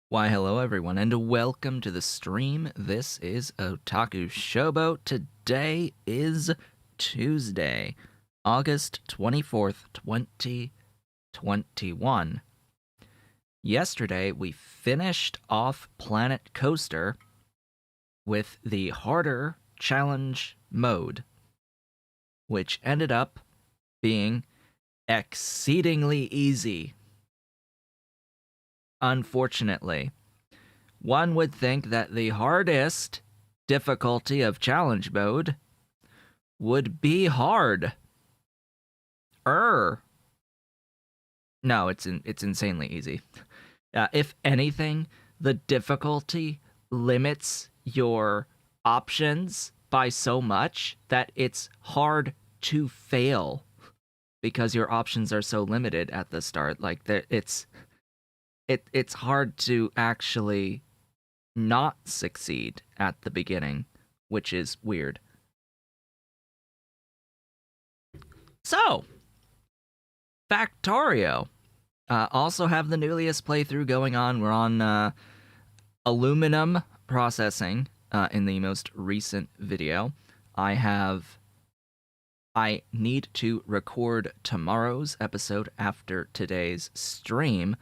Why, hello everyone, and welcome to the stream. This is Otaku Showboat. Today is Tuesday, August 24th, 2021. Yesterday, we finished off Planet Coaster with the harder challenge mode, which ended up being exceedingly easy. Unfortunately, one would think that the hardest difficulty of challenge mode would be hard. No, it's insanely easy. If anything, the difficulty limits your options by so much that it's hard to fail because your options are so limited at the start. Like, it's hard to actually not succeed at the beginning, which is weird. So, Factorio. Also have the newliest playthrough going on. We're on aluminum processing in the most recent video. I need to record tomorrow's episode after today's stream,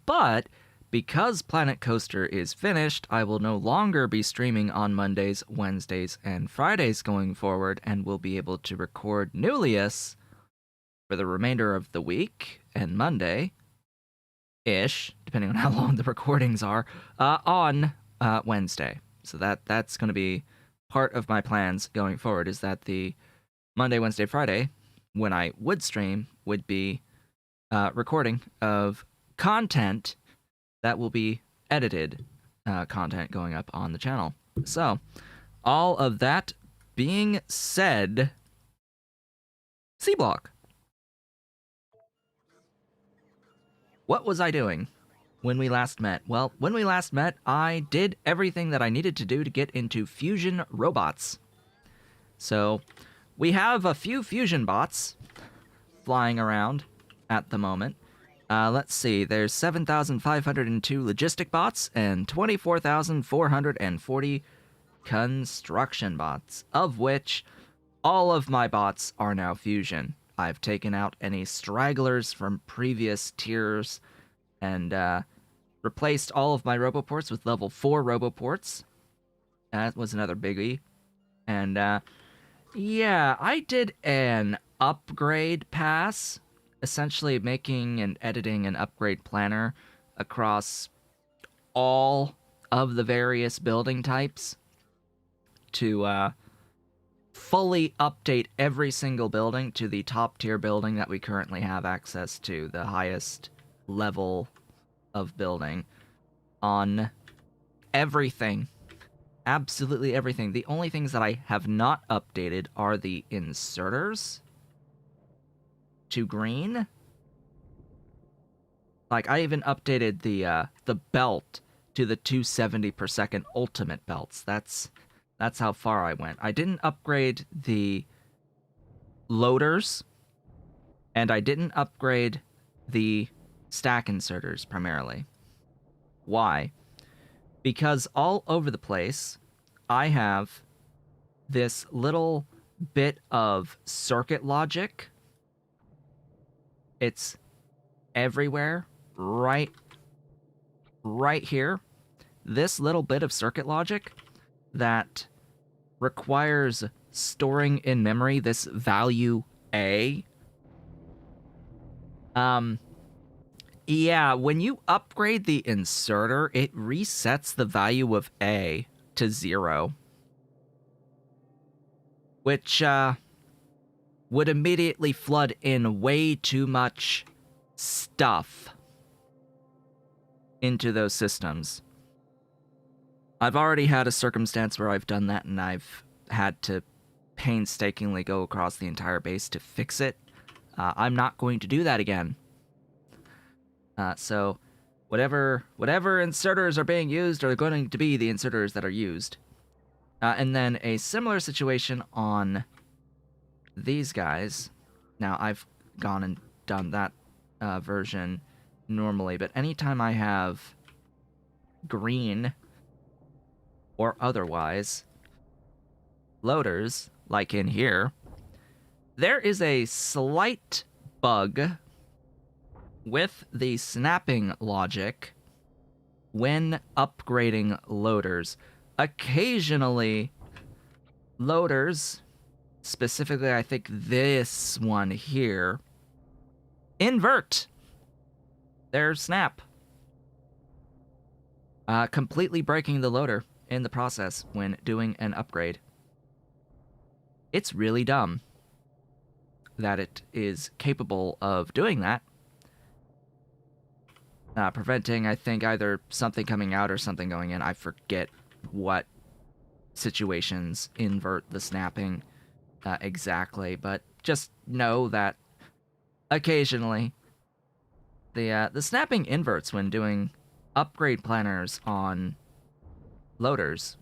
but because Planet Coaster is finished, I will no longer be streaming on Mondays, Wednesdays, and Fridays going forward, and will be able to record Newlius for the remainder of the week and Monday-ish, depending on how long the recordings are, on Wednesday. So that's going to be part of my plans going forward, is that the Monday, Wednesday, Friday, when I would stream, would be recording of content that will be edited content going up on the channel. So, all of that being said, Sea Block. What was I doing when we last met? Well, when we last met, I did everything that I needed to do to get into fusion robots. So, we have a few fusion bots flying around at the moment. Let's see, there's 7,502 logistic bots and 24,440 construction bots, of which all of my bots are now fusion. I've taken out any stragglers from previous tiers and replaced all of my roboports with level 4 roboports. That was another biggie. And yeah, I did an upgrade pass, essentially making and editing an upgrade planner across all of the various building types to fully update every single building to the top tier building that we currently have access to, the highest level of building, on everything. Absolutely everything. The only things that I have not updated are the inserters to green. Like, I even updated the belt to the 270 per second ultimate belts. That's how far I went. I didn't upgrade the loaders, and I didn't upgrade the stack inserters primarily. Why? Because all over the place, I have this little bit of circuit logic. It's everywhere, right here. This little bit of circuit logic that requires storing in memory this value A. Yeah, when you upgrade the inserter, it resets the value of A to 0, which would immediately flood in way too much stuff into those systems. I've already had a circumstance where I've done that, and I've had to painstakingly go across the entire base to fix it. I'm not going to do that again. So whatever inserters are being used are going to be the inserters that are used. And then a similar situation on these guys. Now, I've gone and done that version normally, but anytime I have green or otherwise loaders, like in here, there is a slight bug with the snapping logic when upgrading loaders. Occasionally, loaders, specifically I think this one here, invert their snap, completely breaking the loader in the process when doing an upgrade. It's really dumb that it is capable of doing that, preventing, I think, either something coming out or something going in. I forget what situations invert the snapping exactly, but just know that occasionally the snapping inverts when doing upgrade planners on loaders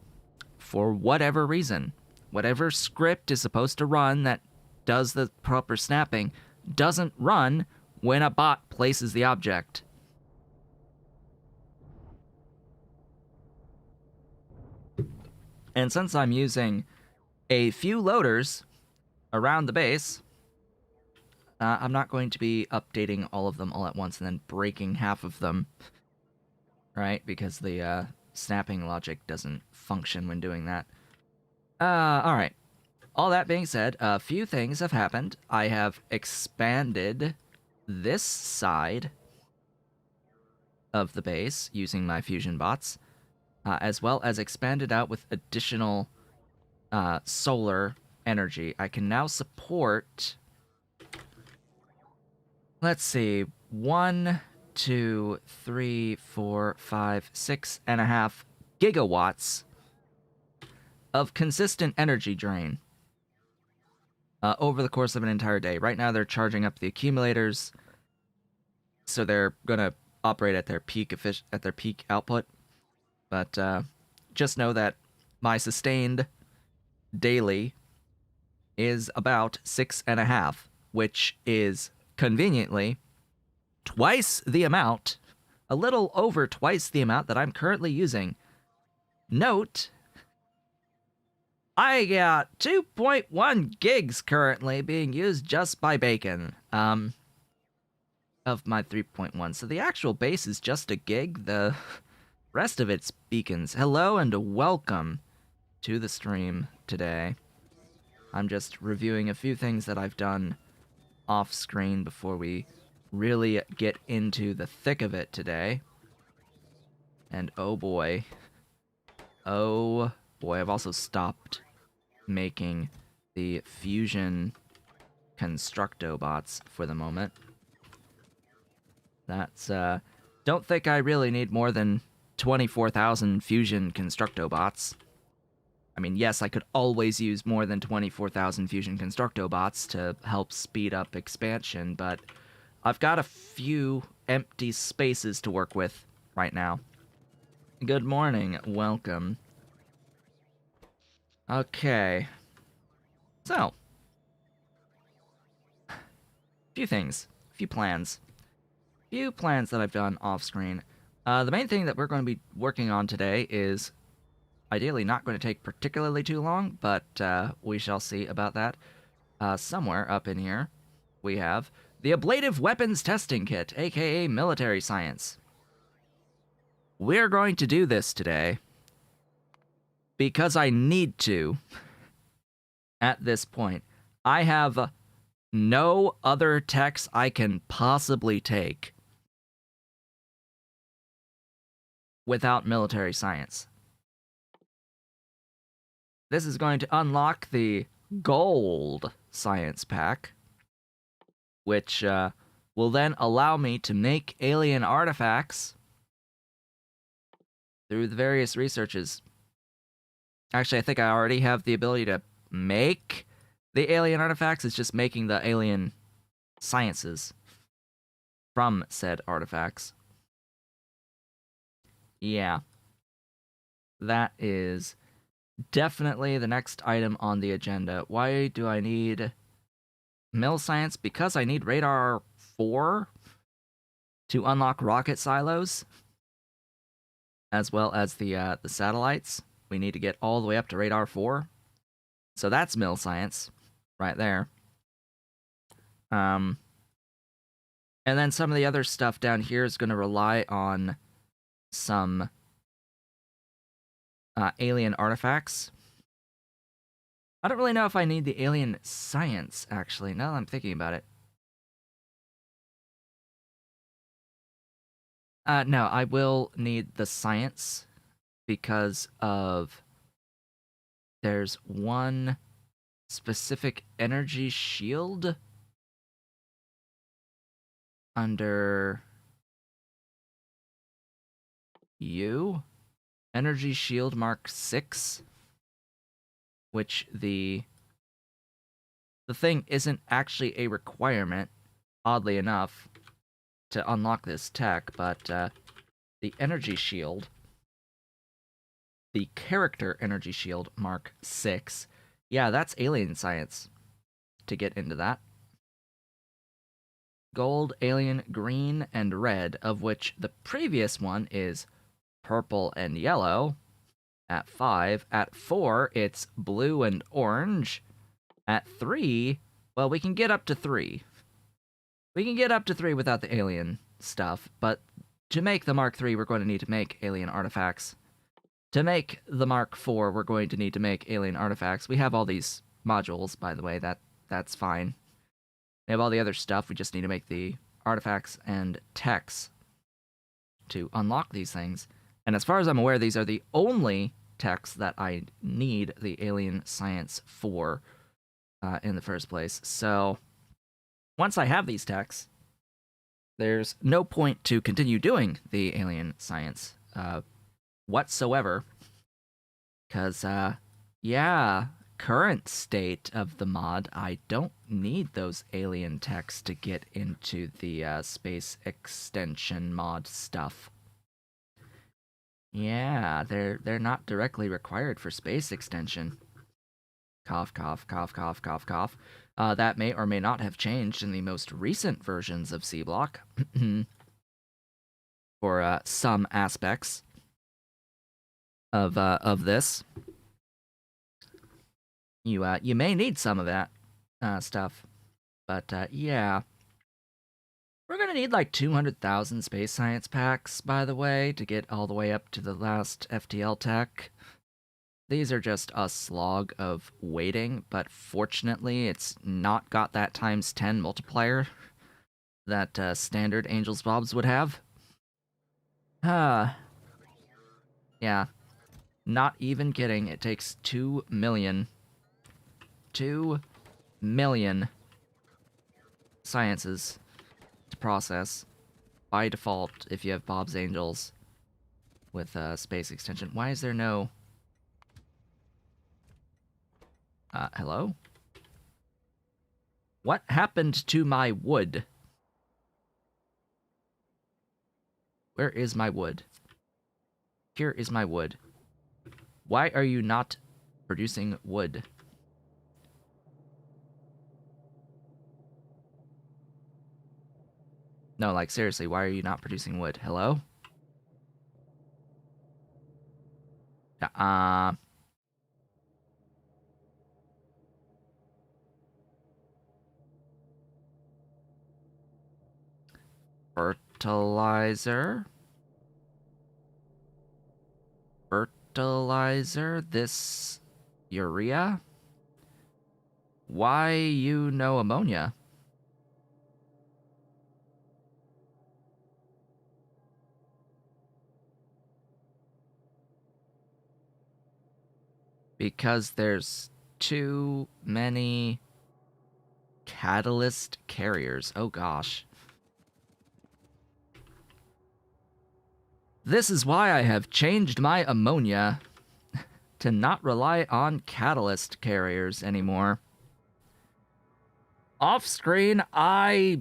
for whatever reason. Whatever script is supposed to run that does the proper snapping doesn't run when a bot places the object. And since I'm using a few loaders around the base, I'm not going to be updating all of them all at once and then breaking half of them, right? Because the snapping logic doesn't function when doing that. Alright. All that being said, a few things have happened. I have expanded this side of the base using my fusion bots, as well as expanded out with additional solar energy. I can now support, let's see, 1, 2, 3, 4, 5, 6.5 gigawatts of consistent energy drain over the course of an entire day. Right now, they're charging up the accumulators, so they're gonna operate at their peak output. But just know that my sustained daily is about 6.5, which is conveniently twice the amount, a little over twice the amount that I'm currently using. Note, I got 2.1 gigs currently being used just by Bacon, of my 3.1. So the actual base is just a gig, the rest of it's beacons. Hello and welcome to the stream today. I'm just reviewing a few things that I've done off screen before we really get into the thick of it today. And oh boy, I've also stopped making the fusion constructo bots for the moment. That's don't think I really need more than 24,000 fusion constructo bots. I mean, yes, I could always use more than 24,000 fusion constructo bots to help speed up expansion, but I've got a few empty spaces to work with right now. Good morning, welcome. Okay. So, a few things, a few plans that I've done off screen. The main thing that we're going to be working on today is ideally not going to take particularly too long, but we shall see about that. Somewhere up in here, we have the Ablative Weapons Testing Kit, aka Military Science. We're going to do this today because I need to at this point. I have no other techs I can possibly take without military science. this is going to unlock the gold science pack, which will then allow me to make alien artifacts through the various researches. Actually, I think I already have the ability to make the alien artifacts. It's just making the alien sciences from said artifacts. Yeah. That is definitely the next item on the agenda. Why do I need mill science? Because I need radar 4 to unlock rocket silos, as well as the satellites. We need to get all the way up to radar 4. So that's mill science right there. And then some of the other stuff down here is going to rely on some alien artifacts. I don't really know if I need the alien science, actually, now that I'm thinking about it. No, I will need the science because of... There's one specific energy shield under U. Energy shield mark 6, which the thing isn't actually a requirement, oddly enough, to unlock this tech, but the energy shield, the character energy shield mark 6, yeah, that's alien science to get into that. Gold, alien, green, and red, of which the previous one is purple and yellow at 5. At 4, it's blue and orange. At 3, well, we can get up to 3. We can get up to 3 without the alien stuff, but to make the Mark 3, we're going to need to make alien artifacts. To make the Mark 4, we're going to need to make alien artifacts. We have all these modules, by the way, that's fine. We have all the other stuff, we just need to make the artifacts and techs to unlock these things. And as far as I'm aware, these are the only techs that I need the alien science for in the first place. So once I have these techs, there's no point to continue doing the alien science whatsoever. Because, yeah, current state of the mod, I don't need those alien techs to get into the space extension mod stuff. Yeah, they're not directly required for space extension. Cough, cough, cough, cough, cough, cough. That may or may not have changed in the most recent versions of Sea Block. For some aspects of this. You may need some of that stuff. But yeah. We're gonna need like 200,000 space science packs, by the way, to get all the way up to the last FTL tech. These are just a slog of waiting, but fortunately it's not got that times 10 multiplier that standard Angels Bobs would have. Yeah. Not even kidding, it takes 2 million. 2 million sciences to process by default if you have Bob's Angels with space extension. Why is there no... hello? What happened to my wood? Where is my wood? Here is my wood. Why are you not producing wood? No, like, seriously, why are you not producing wood? Hello? Fertilizer? Fertilizer? This... urea? Why you no ammonia? Because there's too many catalyst carriers. Oh gosh. This is why I have changed my ammonia to not rely on catalyst carriers anymore. Off screen, I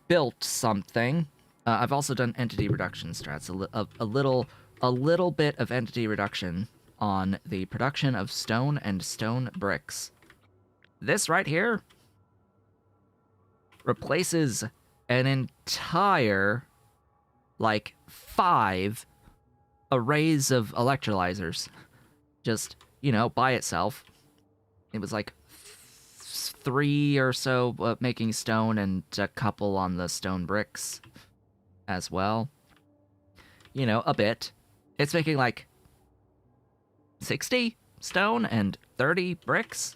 built something. I've also done entity reduction strats, a little bit of entity reduction on the production of stone and stone bricks. This right here replaces an entire, like, 5 arrays of electrolyzers. Just, you know, by itself. It was like 3 or so making stone and a couple on the stone bricks as well. You know, a bit. It's making like 60 stone and 30 bricks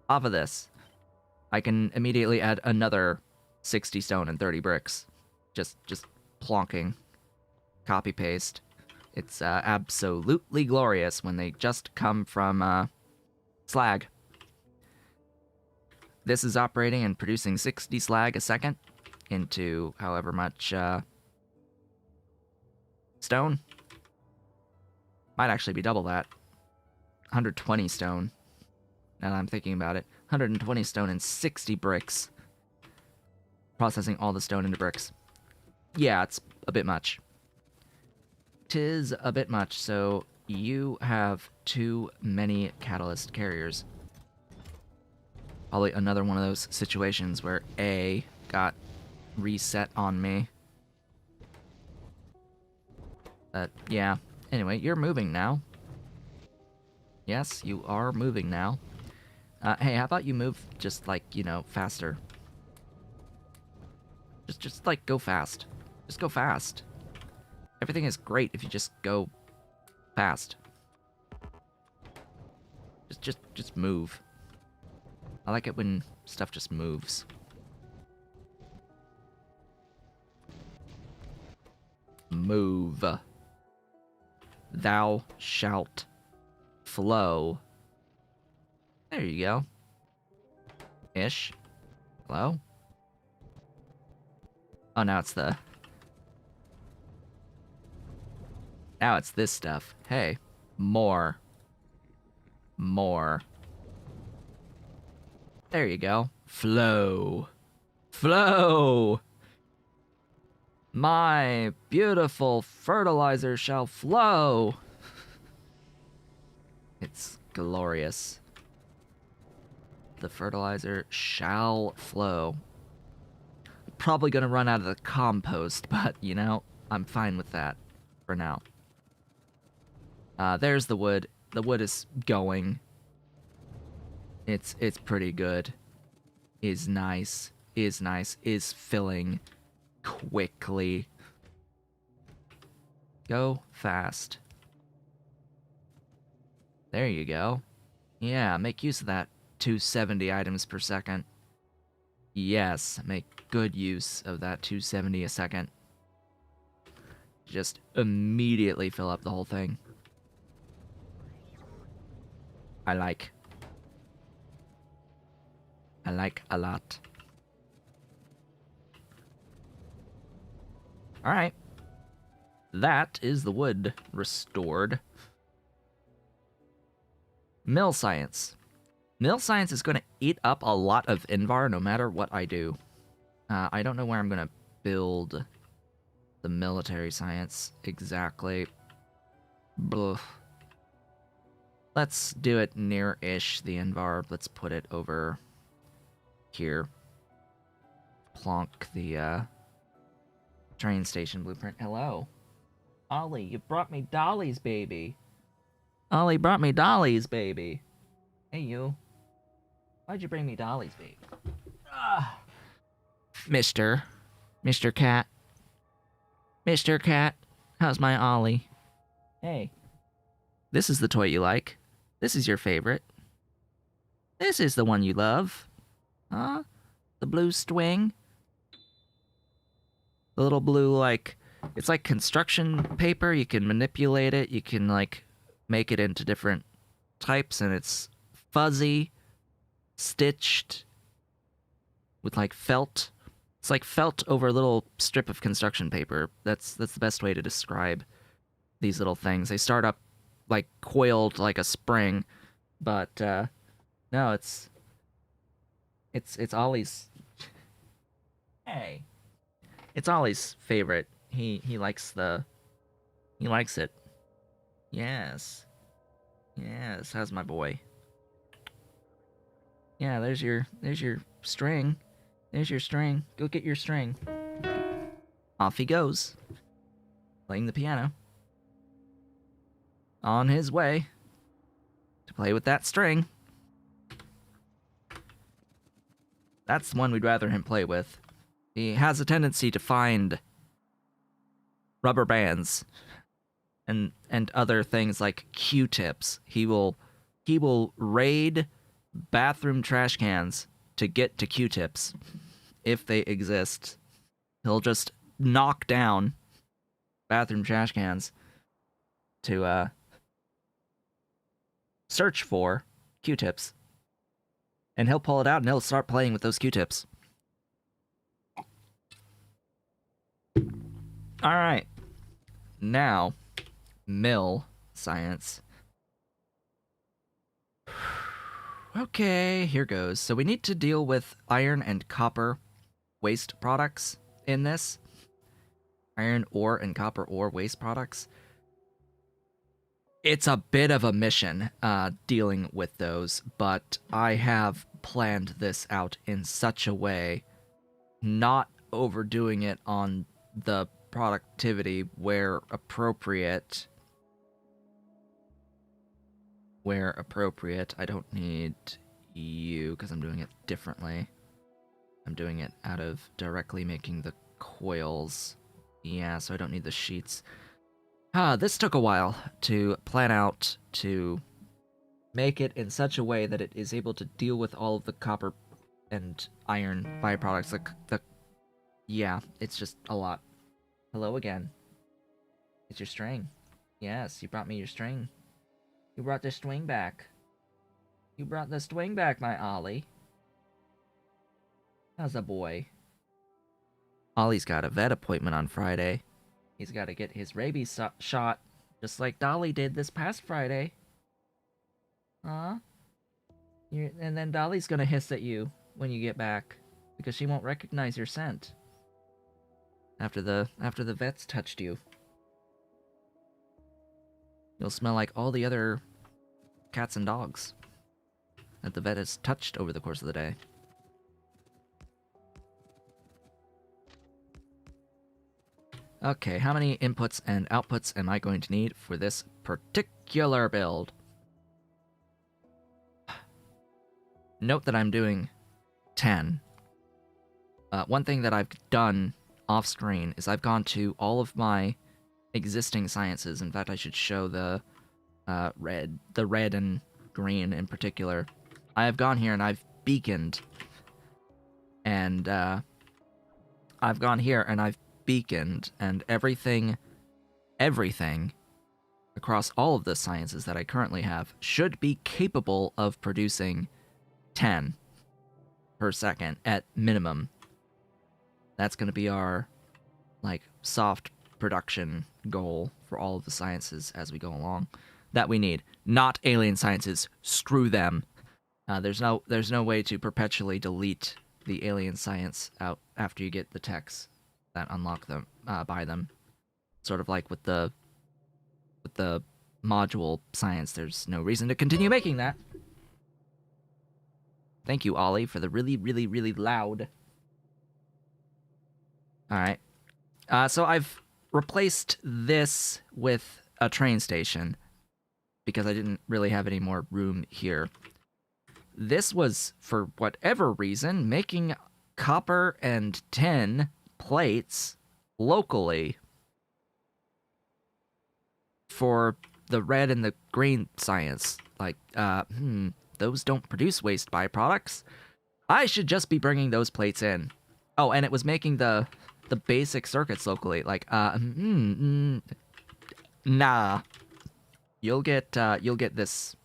off of this. I can immediately add another 60 stone and 30 bricks. Just plonking. Copy paste. It's absolutely glorious when they just come from slag. This is operating and producing 60 slag a second into however much stone. Might actually be double that. 120 stone. Now that I'm thinking about it. 120 stone and 60 bricks. Processing all the stone into bricks. Yeah, it's a bit much. 'Tis a bit much, so you have too many catalyst carriers. Probably another one of those situations where A got reset on me. But yeah. Anyway, you're moving now. Yes, you are moving now. Hey, how about you move just, like, you know, faster? Just like, go fast. Just go fast. Everything is great if you just go fast. Just move. I like it when stuff just moves. Move. Thou shalt flow. There you go. Ish. Hello? Oh, now it's the... Now it's this stuff. Hey. More. More. There you go. Flow. Flow! My beautiful fertilizer shall flow! It's glorious. The fertilizer shall flow. Probably gonna run out of the compost, but, you know, I'm fine with that for now. There's the wood. The wood is going. It's pretty good. Is nice. Is nice. Is filling quickly. Go fast. There you go. Yeah, make use of that 270 items per second. Yes, make good use of that 270 a second. Just immediately fill up the whole thing. I like a lot. Alright. That is the wood restored. Mill science. Mill science is going to eat up a lot of Invar no matter what I do. I don't know where I'm going to build the military science exactly. Blah. Let's do it near-ish, the Invar. Let's put it over here. Plonk the train station blueprint. Hello. Ollie, you brought me Dolly's baby. Ollie brought me Dolly's baby. Hey, you. Why'd you bring me Dolly's baby? Ah. Mr. Cat. Mr. Cat, how's my Ollie? Hey. This is the toy you like. This is your favorite. This is the one you love. Huh? The blue swing? The little blue, like... It's like construction paper. You can manipulate it. You can, like, make it into different types, and it's fuzzy, stitched with like felt. It's like felt over a little strip of construction paper. That's the best way to describe these little things. They start up like coiled like a spring, but no, it's Ollie's. Hey, it's Ollie's favorite. He likes it. Yes, yes. How's my boy? Yeah, there's your string. There's your string. Go get your string. Off he goes, playing the piano. On his way to play with that string. That's the one we'd rather him play with. He has a tendency to find rubber bands and other things like Q-tips. He will raid bathroom trash cans to get to Q-tips if they exist. He'll just knock down bathroom trash cans to search for Q-tips. And he'll pull it out and he'll start playing with those Q-tips. Alright. Now, mill science. Okay, here goes. So we need to deal with iron and copper waste products in this. Iron ore and copper ore waste products. It's a bit of a mission dealing with those, but I have planned this out in such a way, not overdoing it on the productivity where appropriate. Where appropriate. I don't need you because I'm doing it differently. I'm doing it out of directly making the coils. Yeah, so I don't need the sheets. This took a while to plan out to make it in such a way that it is able to deal with all of the copper and iron byproducts. Yeah, it's just a lot. Hello again. It's your string. Yes, you brought me your string. You brought the string back. You brought the string back, my Ollie. How's a boy? Ollie's got a vet appointment on Friday. He's got to get his rabies shot, just like Dolly did this past Friday. Huh? And then Dolly's gonna hiss at you when you get back, because she won't recognize your scent. After the vet's touched you. You'll smell like all the other cats and dogs that the vet has touched over the course of the day. Okay, how many inputs and outputs am I going to need for this particular build? Note that I'm doing 10. One thing that I've done off-screen is I've gone to all of my existing sciences. In fact, I should show the red and green in particular. I have gone here and I've beaconed. And I've gone here and I've beaconed, and everything across all of the sciences that I currently have should be capable of producing 10 per second at minimum. That's going to be our soft production goal for all of the sciences as we go along that we need. Not alien sciences. Screw them. There's no way to perpetually delete the alien science out after you get the techs that unlock them, buy them. Sort of like with the module science, there's no reason to continue making that. Thank you, Ollie, for the really, really, really loud. Alright. So I've replaced this with a train station because I didn't really have any more room here. This was, for whatever reason, making copper and tin plates locally for the red and the green science. Those don't produce waste byproducts. I should just be bringing those plates in. Oh, and it was making the basic circuits locally. Nah. You'll get this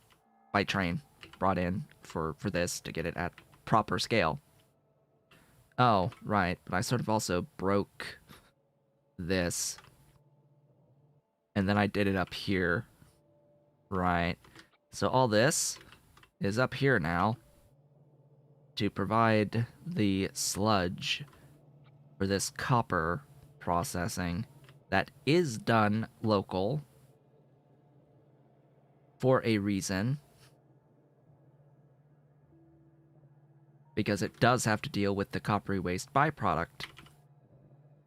by train brought in for this to get it at proper scale. Oh, right, but I sort of also broke this, and then I did it up here. Right. So all this is up here now to provide the sludge for this copper processing that is done local for a reason. Because it does have to deal with the coppery waste byproduct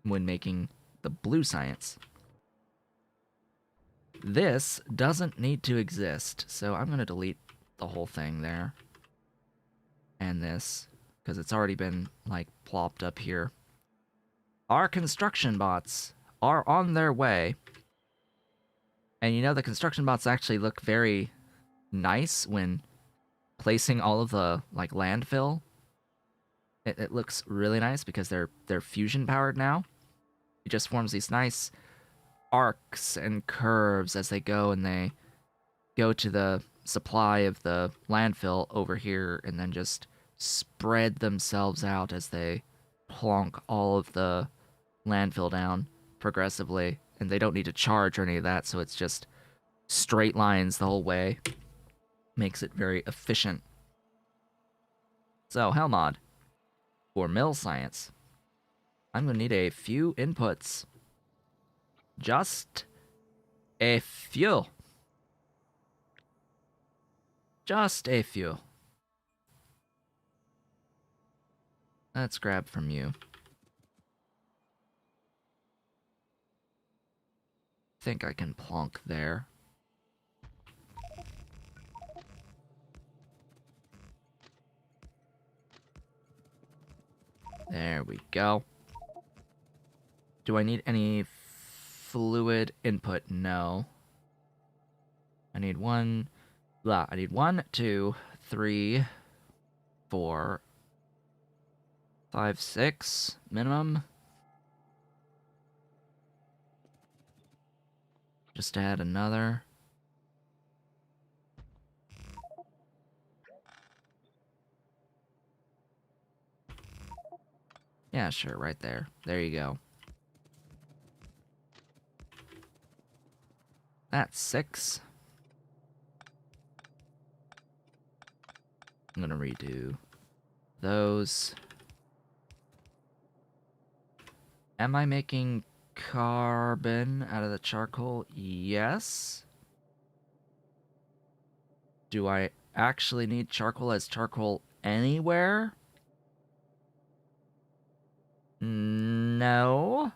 when making the blue science. This doesn't need to exist, so I'm going to delete the whole thing there. And this, because it's already been, like, plopped up here. Our construction bots are on their way. And you know, the construction bots actually look very nice when placing all of the, like, landfill. It looks really nice because they're fusion powered now. It just forms these nice arcs and curves as they go, and they go to the supply of the landfill over here and then just spread themselves out as they plonk all of the landfill down progressively. And they don't need to charge or any of that, so it's just straight lines the whole way. Makes it very efficient. So, Helmod, for mill science, I'm going to need a few inputs. Just a few. Just a few. Let's grab from you. Think I can plonk there. There we go. Do I need any fluid input? No. I need one, 2, 3, 4, 5, 6 minimum. Just add another. Yeah, sure, right there. There you go. That's 6. I'm gonna redo those. Am I making carbon out of the charcoal? Yes. Do I actually need charcoal as charcoal anywhere? No.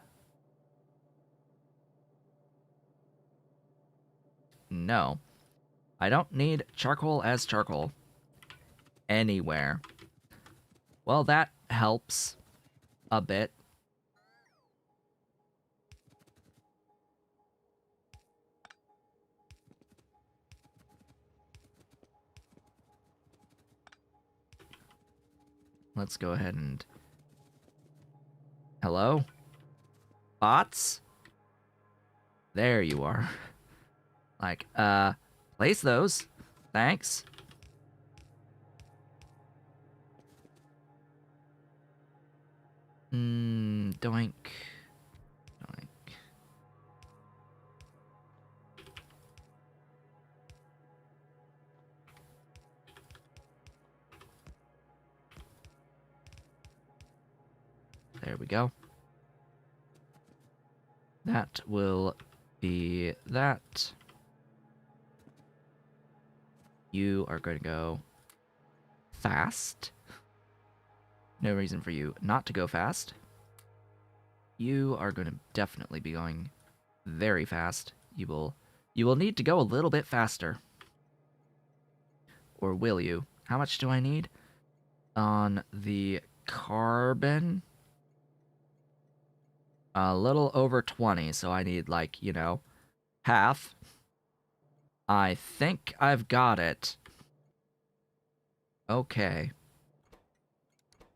No. I don't need charcoal as charcoal anywhere. Well, that helps a bit. Let's go ahead and... Hello? Bots? There you are. Like, place those. Thanks. Doink. Doink. There we go. That will be that. You are going to go fast. No reason for you not to go fast. You are going to definitely be going very fast. You will need to go a little bit faster. Or will you? How much do I need? On the carbon? A little over 20, so I need, like, you know, half. I think I've got it. Okay.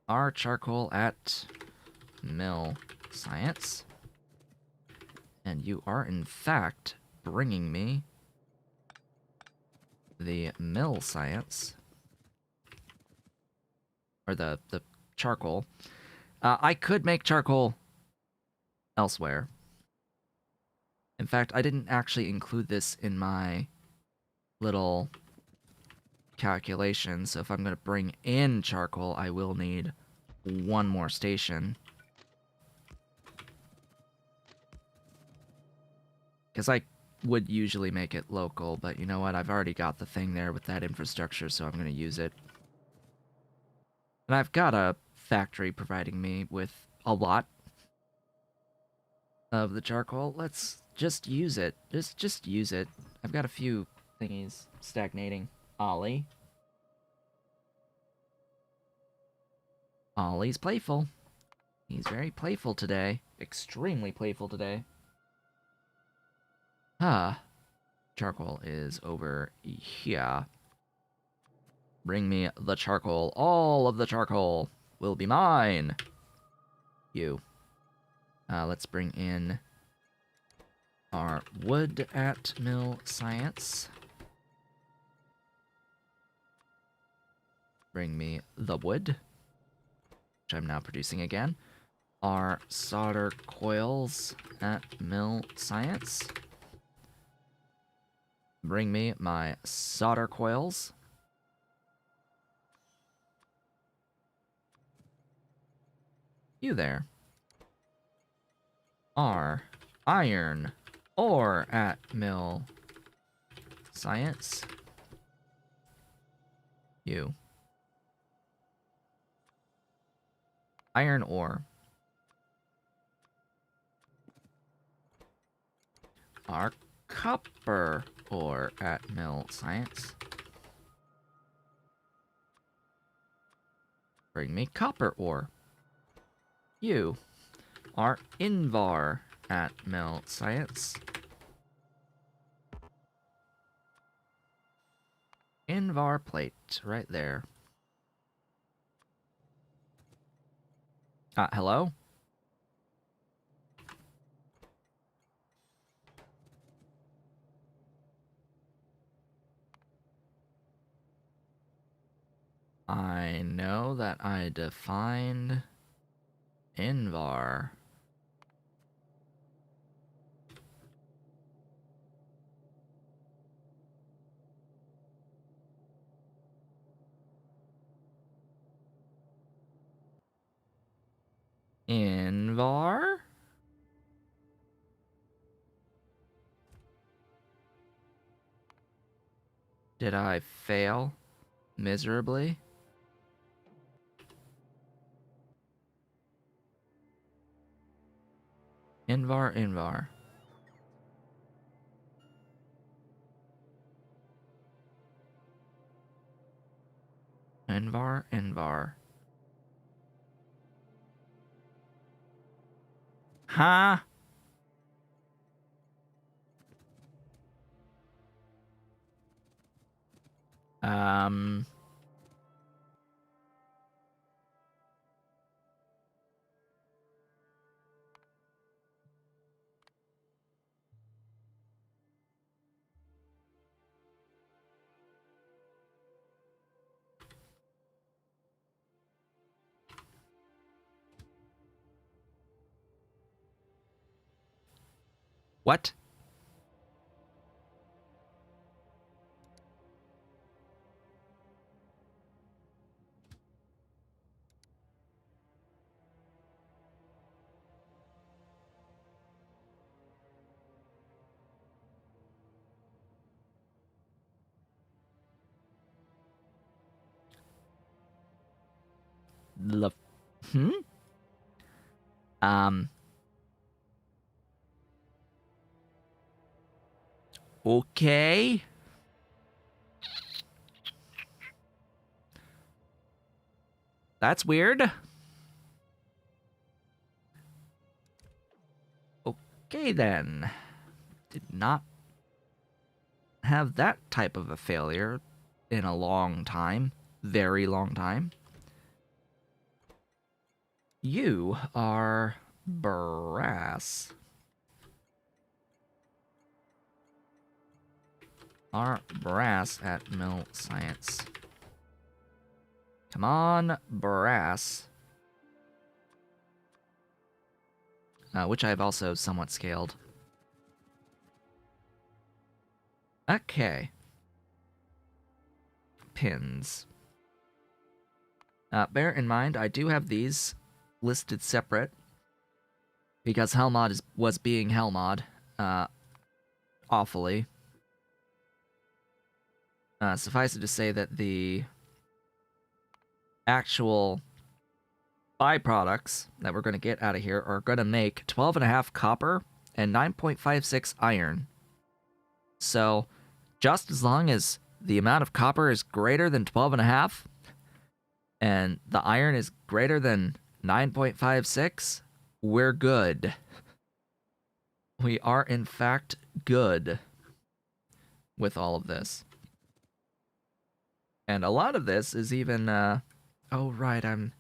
Our charcoal at mill science. And you are, in fact, bringing me the mill science. Or the charcoal. I could make charcoal elsewhere. In fact, I didn't actually include this in my little calculation, so if I'm going to bring in charcoal, I will need one more station. Because I would usually make it local, but you know what? I've already got the thing there with that infrastructure, so I'm going to use it. And I've got a factory providing me with a lot of the charcoal. Let's just use it. Just use it. I've got a few thingies stagnating. Ollie. Ollie's playful. He's very playful today. Extremely playful today. Charcoal is over here. Bring me the charcoal. All of the charcoal will be mine. You. Let's bring in our wood at mill science. Bring me the wood, which I'm now producing again. Our solder coils at mill science. Bring me my solder coils. You there. Our iron ore at mill science. You. Iron ore. Our copper ore at mill science. Bring me copper ore. You are Invar at mill science. Invar plate right there. Hello? I know that I defined Invar. Invar? Did I fail miserably? Invar, Invar. Invar, Invar. Huh? What? The... Hmm? Okay. That's weird. Okay then. Did not have that type of a failure in a long time. Very long time. You are brass. our brass at mill science. Come on, brass. Which I've also somewhat scaled. Okay. Pins. Bear in mind, I do have these listed separate because Hellmod was being Hellmod awfully. Suffice it to say that the actual byproducts that we're going to get out of here are going to make 12.5 copper and 9.56 iron. So, just as long as the amount of copper is greater than 12.5 and the iron is greater than 9.56, we're good. We are, in fact, good with all of this. And a lot of this is even, oh, right, I'm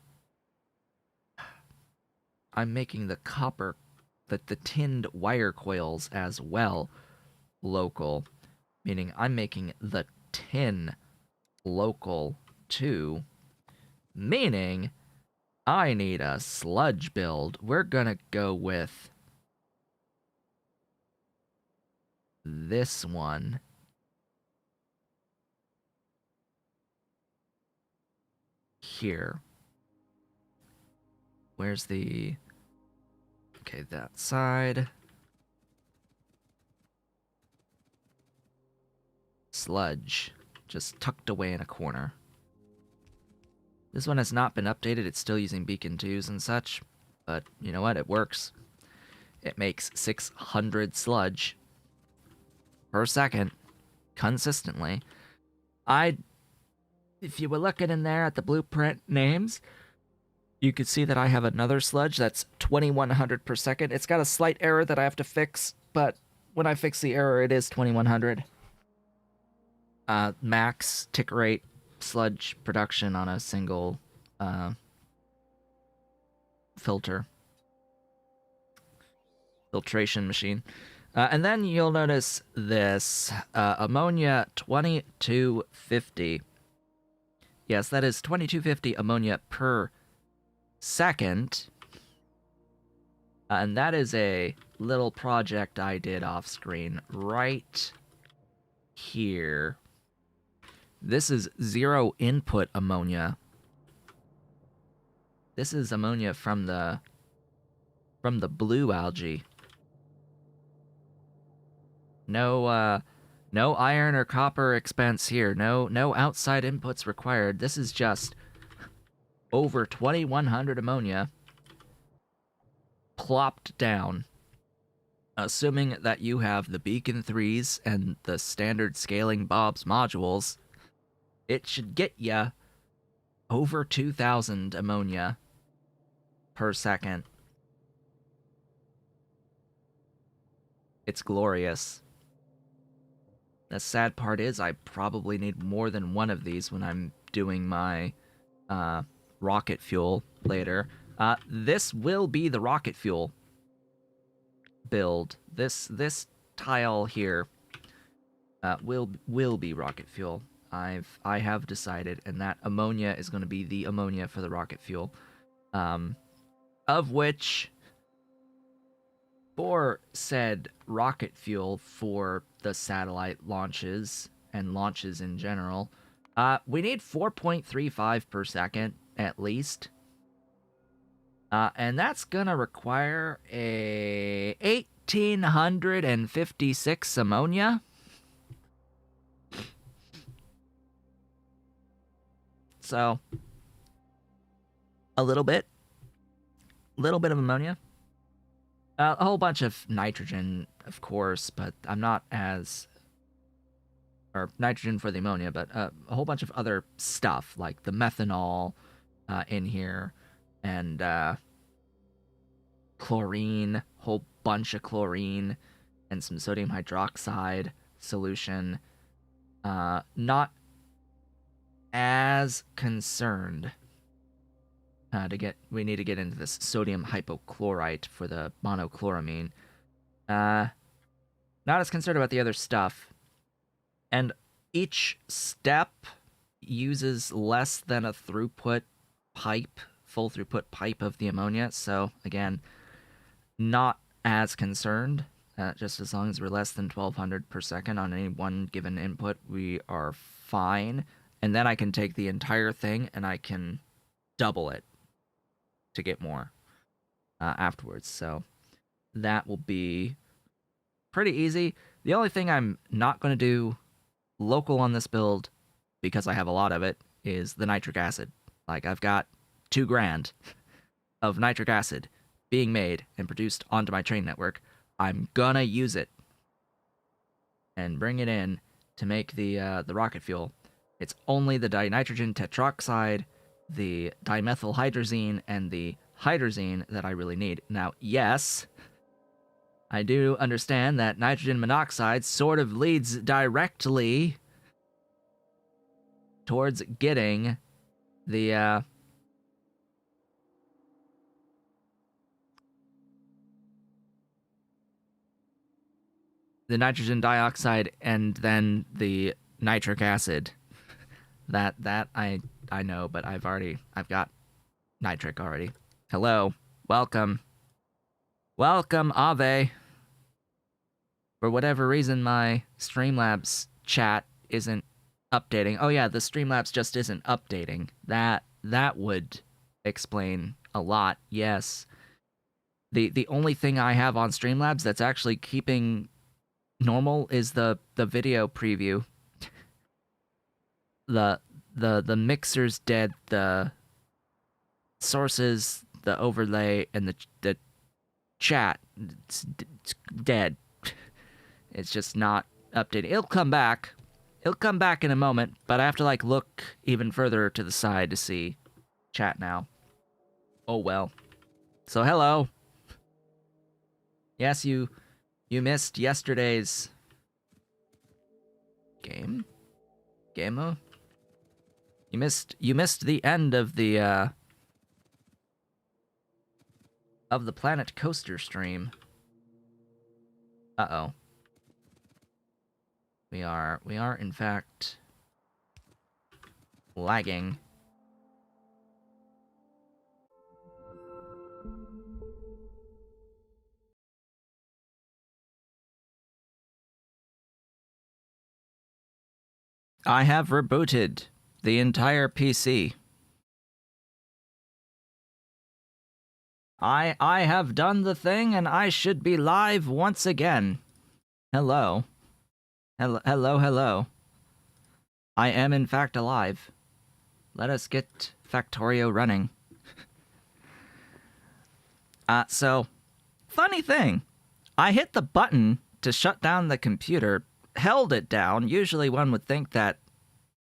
making the copper, the tinned wire coils as well local, meaning I'm making the tin local too, meaning I need a sludge build. We're gonna go with this one. Here. Where's the... Okay, that side. Sludge. Just tucked away in a corner. This one has not been updated. It's still using beacon 2s and such. But you know what? It works. It makes 600 sludge per second consistently. If you were looking in there at the blueprint names, you could see that I have another sludge that's 2100 per second. It's got a slight error that I have to fix, but when I fix the error, it is 2100. Max tick rate sludge production on a single filtration machine. And then you'll notice this ammonia 2250. Yes, that is 2250 ammonia per second. And that is a little project I did off screen right here. This is zero input ammonia. This is ammonia from the blue algae. No iron or copper expense here. No outside inputs required. This is just over 2100 ammonia plopped down. Assuming that you have the beacon 3s and the standard scaling Bob's modules, it should get ya over 2000 ammonia per second. It's glorious. The sad part is I probably need more than one of these when I'm doing my rocket fuel later. This will be the rocket fuel build. This tile here will be rocket fuel. I have decided, and that ammonia is going to be the ammonia for the rocket fuel, of which for said rocket fuel for the satellite launches and launches in general, we need 4.35 per second at least. And that's gonna require a 1856 ammonia. So, a little bit of ammonia. A whole bunch of nitrogen, of course, but I'm not as... Or nitrogen for the ammonia, but a whole bunch of other stuff, like the methanol in here, and chlorine, whole bunch of chlorine, and some sodium hydroxide solution. Not as concerned we need to get into this sodium hypochlorite for the monochloramine. Not as concerned about the other stuff. And each step uses less than a throughput pipe, full throughput pipe of the ammonia. So again, not as concerned. Just as long as we're less than 1200 per second on any one given input, we are fine. And then I can take the entire thing and I can double it to get more afterwards. So that will be pretty easy. The only thing I'm not going to do local on this build, because I have a lot of it, is the nitric acid. Like, I've got 2 grand of nitric acid being made and produced onto my train network. I'm gonna use it and bring it in to make the rocket fuel. It's only the dinitrogen tetroxide, the dimethylhydrazine, and the hydrazine that I really need. Now, yes, I do understand that nitrogen monoxide sort of leads directly towards getting the nitrogen dioxide and then the nitric acid. That I know, but I've got nitric already. Hello. Welcome. Welcome, Ave. For whatever reason, my Streamlabs chat isn't updating. Oh yeah, the Streamlabs just isn't updating. That would explain a lot, yes. The only thing I have on Streamlabs that's actually keeping normal is the video preview. The mixer's dead, the sources, the overlay, and the chat, it's dead. It's just not updated. It'll come back. It'll come back in a moment, but I have to, like, look even further to the side to see chat now. Oh well. So hello. Yes, you missed yesterday's game? Game-o? You missed the end of the Planet Coaster stream. Uh-oh. We are in fact lagging. I have rebooted the entire PC. I have done the thing and I should be live once again. Hello. Hello. I am in fact alive. Let us get Factorio running. So, funny thing. I hit the button to shut down the computer, held it down. Usually one would think that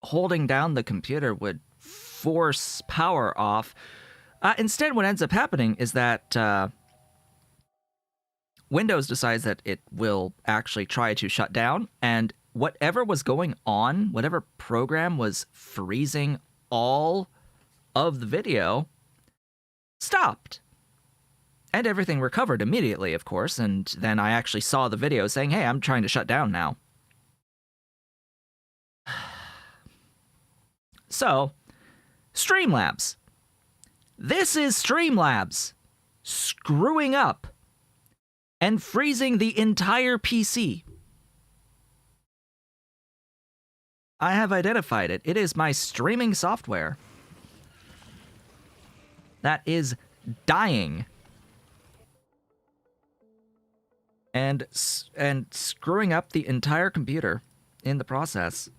holding down the computer would force power off. Instead, what ends up happening is that Windows decides that it will actually try to shut down, and whatever was going on, whatever program was freezing all of the video, stopped. And everything recovered immediately, of course, and then I actually saw the video saying, hey, I'm trying to shut down now. So, Streamlabs. This is Streamlabs screwing up and freezing the entire PC. I have identified it. It is my streaming software that is dying and screwing up the entire computer in the process.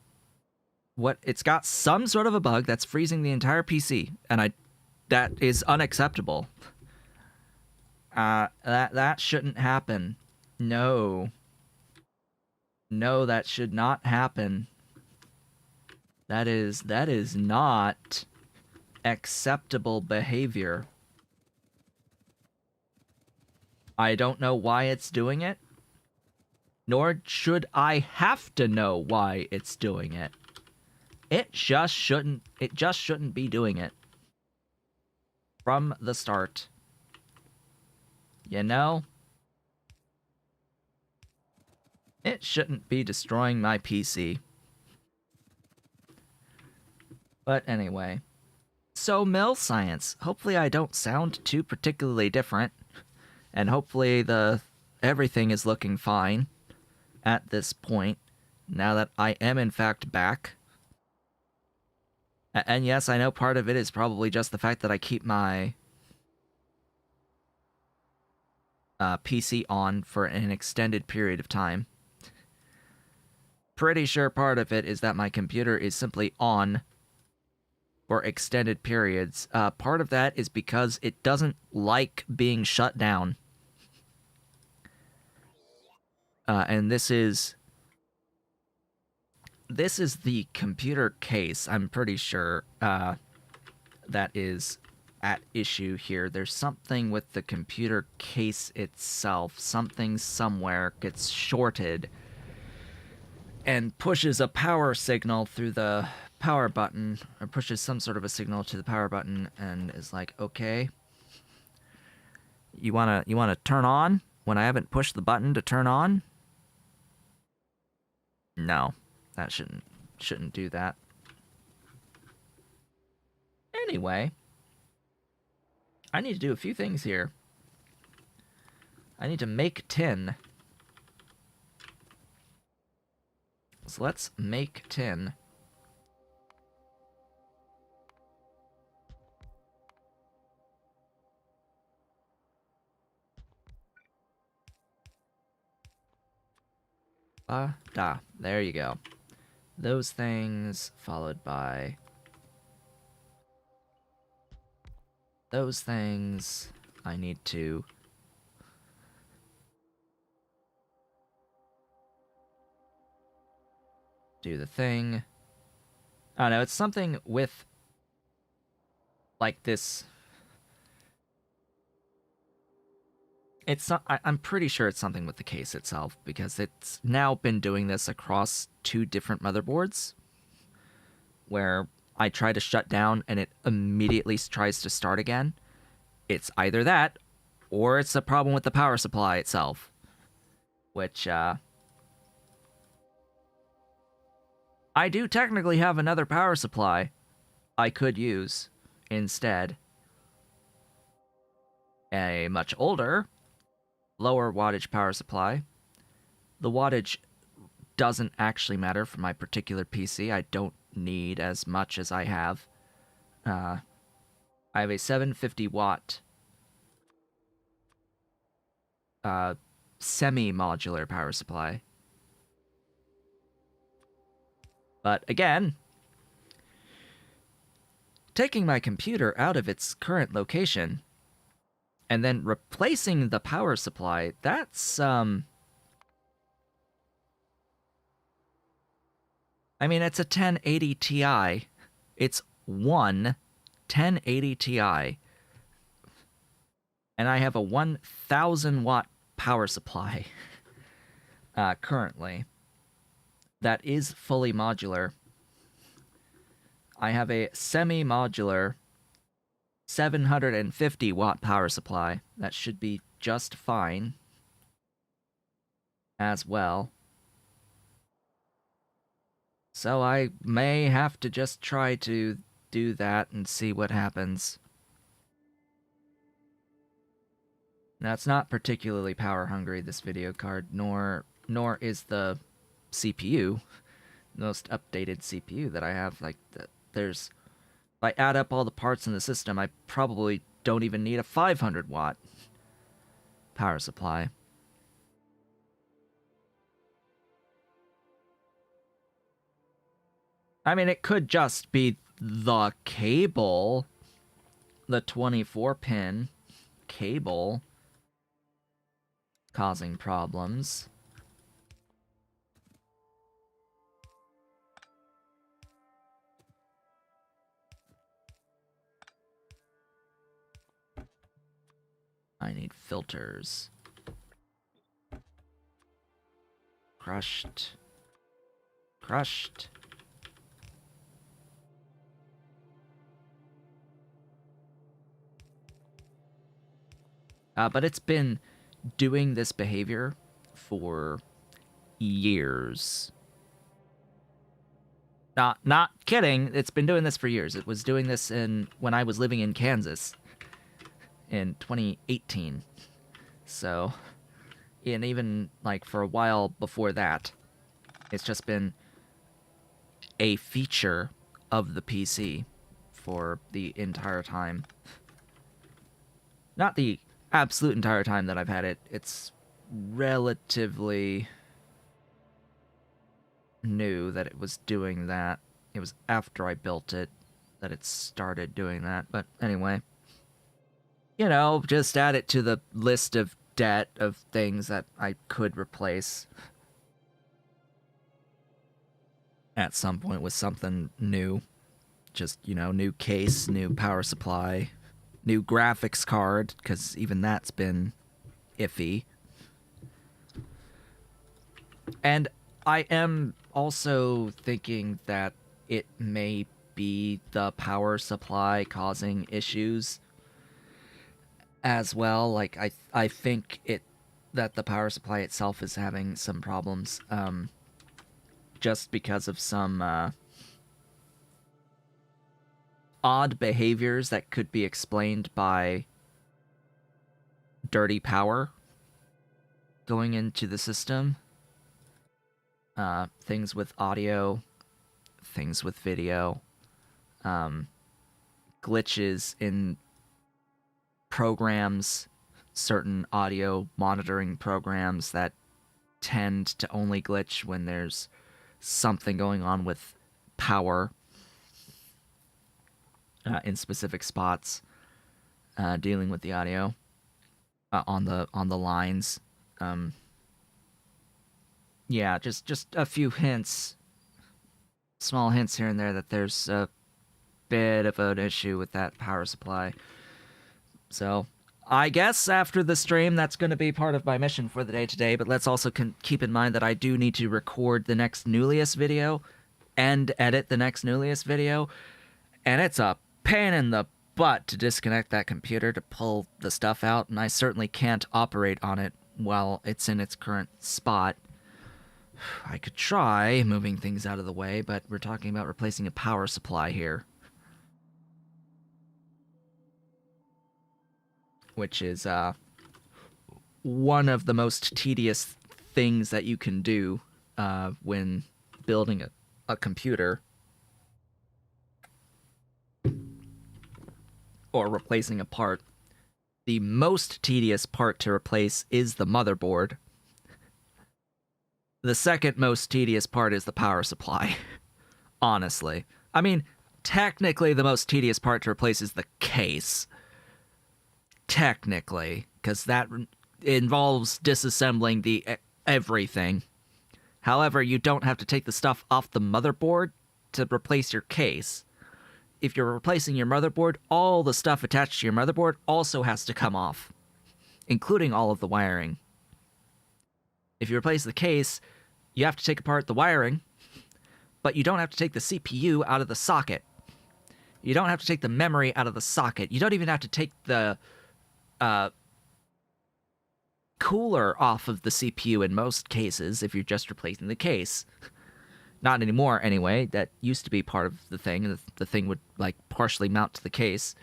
It's got some sort of a bug that's freezing the entire PC, and that is unacceptable. That shouldn't happen. No, that should not happen. That is not acceptable behavior. I don't know why it's doing it, nor should I have to know why it's doing it. It just shouldn't be doing it from the start. You know? It shouldn't be destroying my PC. But anyway. So, mill science. Hopefully I don't sound too particularly different. And hopefully everything is looking fine at this point, now that I am in fact back. And yes, I know part of it is probably just the fact that I keep my PC on for an extended period of time. Pretty sure part of it is that my computer is simply on for extended periods. Part of that is because it doesn't like being shut down. And this is the computer case, I'm pretty sure, that is at issue here. There's something with the computer case itself. Something somewhere gets shorted and pushes a power signal through the power button, or pushes some sort of a signal to the power button, and is like, okay, you wanna turn on when I haven't pushed the button to turn on? No, that shouldn't do that. Anyway, I need to do a few things here. I need to make tin. So let's make tin. There you go. Those things, followed by those things. I need to do the thing. Oh no, it's something with like this. I'm pretty sure it's something with the case itself, because it's now been doing this across 2 different motherboards, where I try to shut down and it immediately tries to start again. It's either that, or it's a problem with the power supply itself, which, I do technically have another power supply I could use instead. A much older, lower wattage power supply. The wattage doesn't actually matter for my particular PC. I don't need as much as I have. I have a 750 watt semi-modular power supply. But again, taking my computer out of its current location and then replacing the power supply, that's, I mean, it's a 1080 Ti. It's one 1080 Ti. And I have a 1000 watt power supply currently that is fully modular. I have a semi-modular 750 watt power supply that should be just fine as well. So I may have to just try to do that and see what happens. Now, it's not particularly power hungry, this video card, nor is the CPU, the most updated CPU that I have. Like, there's, if I add up all the parts in the system, I probably don't even need a 500 watt power supply. I mean, it could just be the cable, the 24-pin cable, causing problems. I need filters. Crushed. Crushed. But it's been doing this behavior for years. Not kidding. It's been doing this for years. It was doing this when I was living in Kansas in 2018. So, and even like for a while before that, it's just been a feature of the PC for the entire time. Not the absolute entire time that I've had it. It's relatively new that it was doing that. It was after I built it that it started doing that. But anyway, just add it to the list of debt of things that I could replace at some point with something new. Just, new case, new power supply, new graphics card, because even that's been iffy. And I am also thinking that it may be the power supply causing issues as well. Like, I think that the power supply itself is having some problems, just because of some odd behaviors that could be explained by dirty power going into the system. Things with audio, things with video, glitches in programs, certain audio monitoring programs that tend to only glitch when there's something going on with power in specific spots, dealing with the audio on the lines. Yeah, just a few hints, small hints here and there that there's a bit of an issue with that power supply. So I guess after the stream, that's going to be part of my mission for the day today, but let's also keep in mind that I do need to record the next Newlius video and edit the next Newlius video, and it's a pain in the butt to disconnect that computer to pull the stuff out, and I certainly can't operate on it while it's in its current spot. I could try moving things out of the way, but we're talking about replacing a power supply here, which is one of the most tedious things that you can do when building a computer or replacing a part. The most tedious part to replace is the motherboard. The second most tedious part is the power supply, honestly. I mean, technically the most tedious part to replace is the case. Technically, because that involves disassembling the everything. However, you don't have to take the stuff off the motherboard to replace your case. If you're replacing your motherboard, all the stuff attached to your motherboard also has to come off, including all of the wiring. If you replace the case, you have to take apart the wiring, but you don't have to take the CPU out of the socket. You don't have to take the memory out of the socket. You don't even have to take the cooler off of the CPU in most cases if you're just replacing the case. Not anymore, anyway. That used to be part of the thing. The thing would, like, partially mount to the case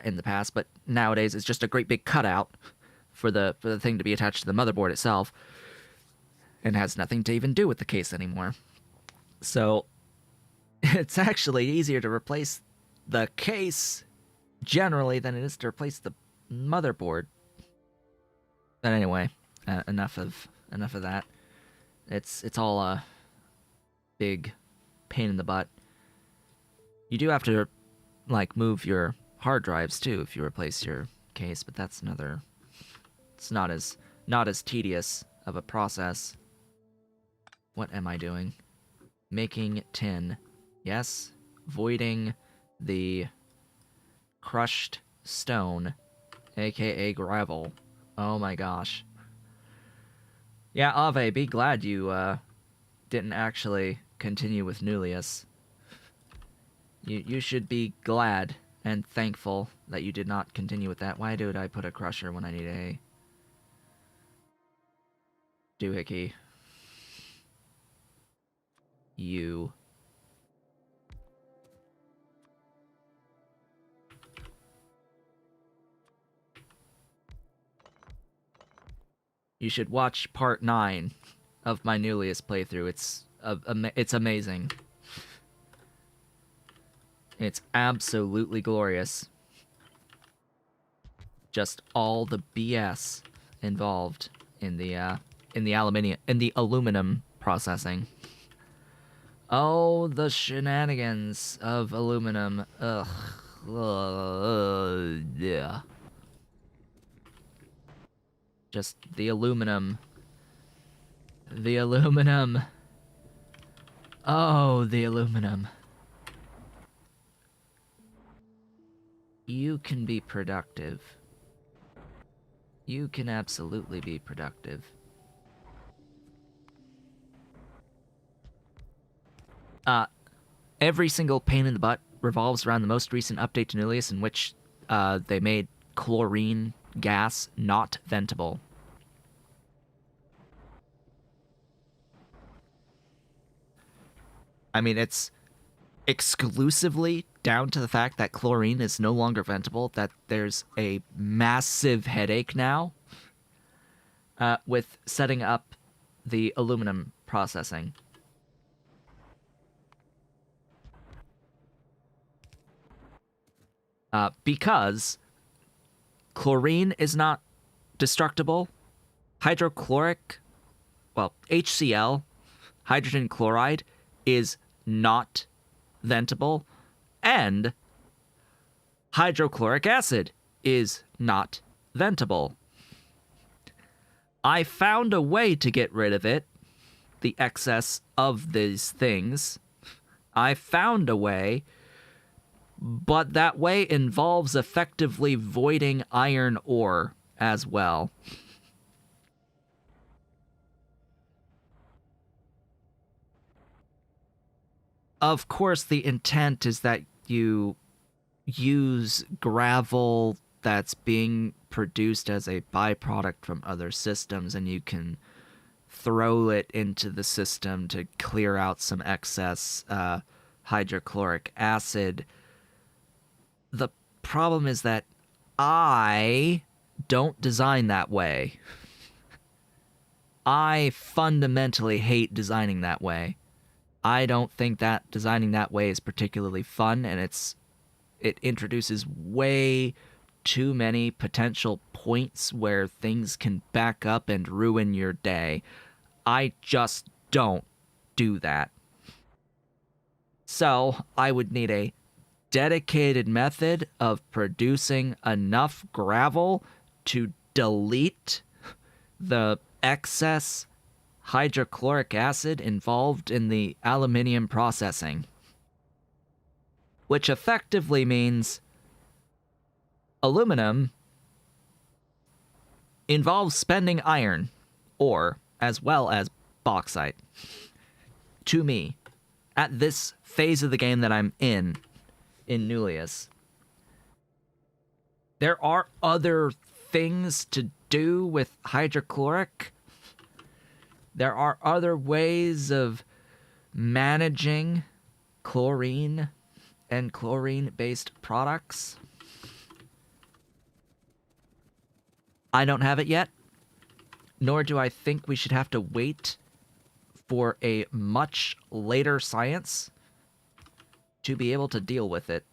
in the past, but nowadays it's just a great big cutout for the thing to be attached to the motherboard itself, and has nothing to even do with the case anymore. So it's actually easier to replace the case generally than it is to replace the motherboard. But anyway, enough of that. It's all a big pain in the butt. You do have to, like, move your hard drives too if you replace your case, but that's another. It's not as tedious of a process. What am I doing? Making tin. Yes, voiding the crushed stone, aka gravel. Oh my gosh. Yeah, Ave, be glad you didn't actually continue with Newlius. You should be glad and thankful that you did not continue with that. Why did I put a crusher when I need a doohickey? You. You should watch part 9 of my Newlius playthrough. It's amazing. It's absolutely glorious. Just all the BS involved in the aluminum processing. Oh, the shenanigans of aluminum. Ugh. Yeah. Just the aluminum. The aluminum. Oh, the aluminum. You can be productive. You can absolutely be productive. Every single pain in the butt revolves around the most recent update to Nullius, in which they made chlorine gas not ventable. I mean, it's exclusively down to the fact that chlorine is no longer ventable, that there's a massive headache now with setting up the aluminum processing. Because chlorine is not destructible, hydrochloric, well, HCl, hydrogen chloride, is not ventable, and hydrochloric acid is not ventable. I found a way to get rid of it, the excess of these things. I found a way, but that way involves effectively voiding iron ore as well. Of course, the intent is that you use gravel that's being produced as a byproduct from other systems, and you can throw it into the system to clear out some excess hydrochloric acid. The problem is that I don't design that way. I fundamentally hate designing that way. I don't think that designing that way is particularly fun, and it introduces way too many potential points where things can back up and ruin your day. I just don't do that. So, I would need a dedicated method of producing enough gravel to delete the excess hydrochloric acid involved in the aluminium processing. Which effectively means aluminum involves spending iron ore as well as bauxite. To me, at this phase of the game that I'm in Nullius, there are other things to do with hydrochloric. There are other ways of managing chlorine and chlorine-based products. I don't have it yet, nor do I think we should have to wait for a much later science to be able to deal with it.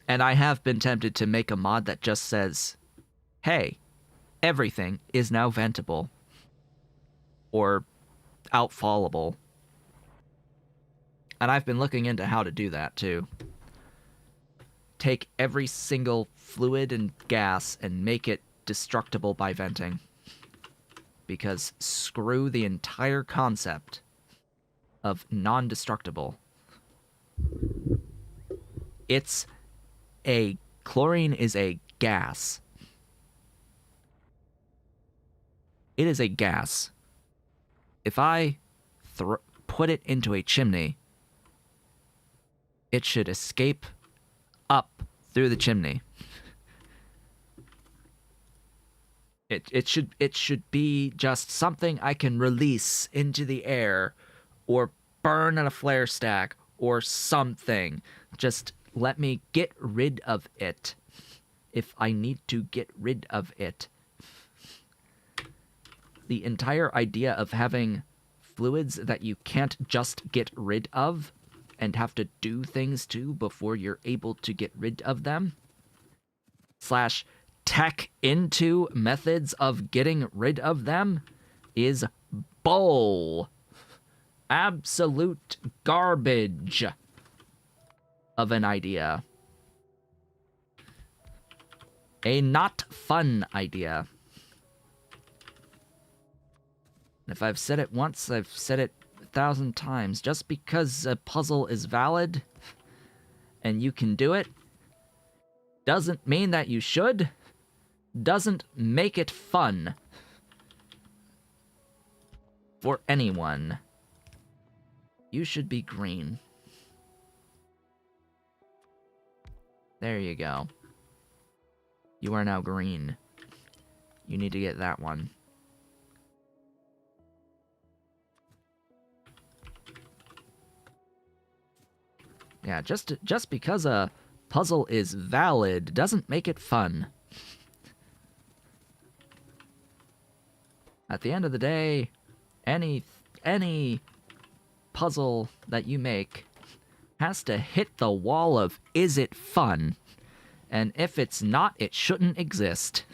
And I have been tempted to make a mod that just says, hey, everything is now ventable. Or outfallable. And I've been looking into how to do that, too. Take every single fluid and gas and make it destructible by venting. Because screw the entire concept of non-destructible. Chlorine is a gas. It is a gas. If I put it into a chimney, it should escape up through the chimney. It should be just something I can release into the air or burn in a flare stack or something. Just let me get rid of it. If I need to get rid of it. The entire idea of having fluids that you can't just get rid of and have to do things to before you're able to get rid of them, / tech into methods of getting rid of them, is bull. Absolute garbage of an idea. A not fun idea. If I've said it once, I've said it 1,000 times. Just because a puzzle is valid and you can do it doesn't mean that you should. Doesn't make it fun for anyone. You should be green. There you go. You are now green. You need to get that one. Yeah, just because a puzzle is valid doesn't make it fun. At the end of the day, any puzzle that you make has to hit the wall of, is it fun? And if it's not, it shouldn't exist.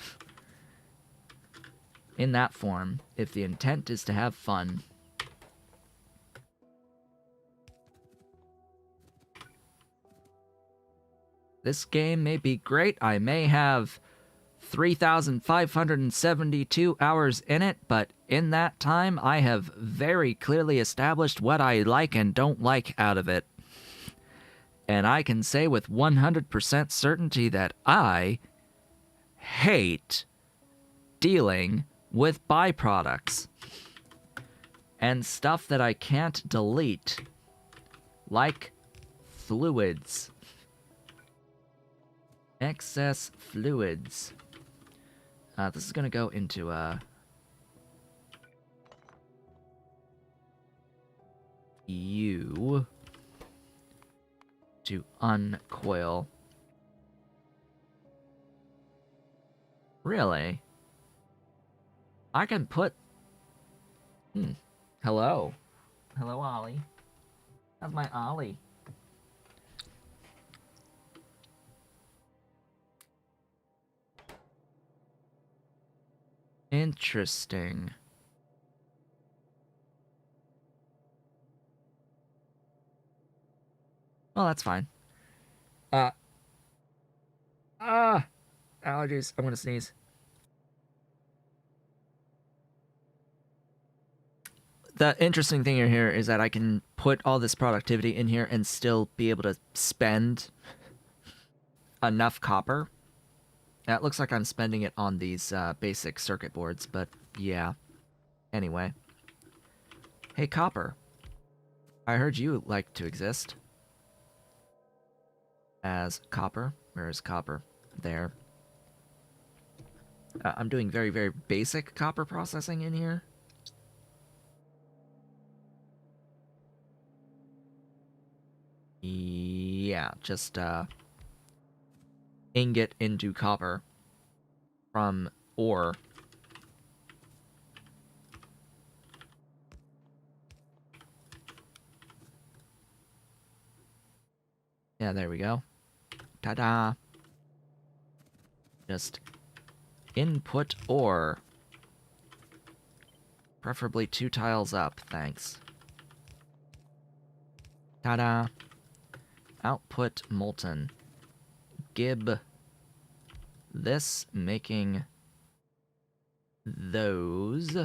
In that form, if the intent is to have fun. This game may be great. I may have 3,572 hours in it, but in that time, I have very clearly established what I like and don't like out of it. And I can say with 100% certainty that I hate dealing with byproducts and stuff that I can't delete, like fluids. Excess fluids. This is gonna go into you to uncoil. Really? I can put... Hello. Hello, Ollie. How's my Ollie? Interesting. Well, that's fine. Allergies. I'm gonna sneeze. The interesting thing here is that I can put all this productivity in here and still be able to spend enough copper. It looks like I'm spending it on these basic circuit boards, but yeah. Anyway. Hey, Copper. I heard you like to exist. As Copper. Where is Copper? There. I'm doing very, very basic copper processing in here. Yeah, just ingot into copper from ore. Yeah, there we go. Ta-da! Just input ore. Preferably 2 tiles up, thanks. Ta-da! Output molten. Gib this, making those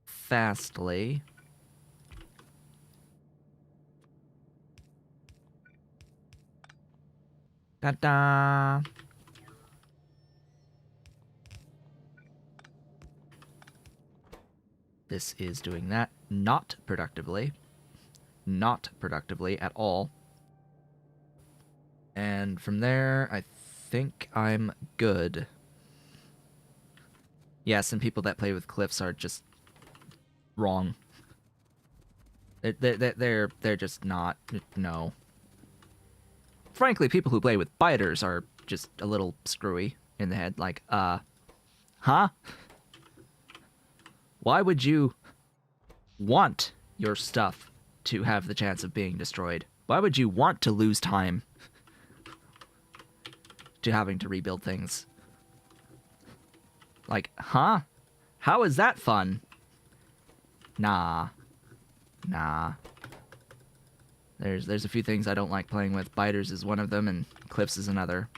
fastly. Ta-da! This is doing that not productively. Not productively at all. And from there, I think I'm good. Yes, and people that play with cliffs are just wrong. They're just not. No. frankly, people who play with biters are just a little screwy in the head. Like, huh? Why would you want your stuff to have the chance of being destroyed? Why would you want to lose time to having to rebuild things? Like, huh? How is that fun? Nah. There's a few things I don't like playing with. Biters is one of them, and cliffs is another.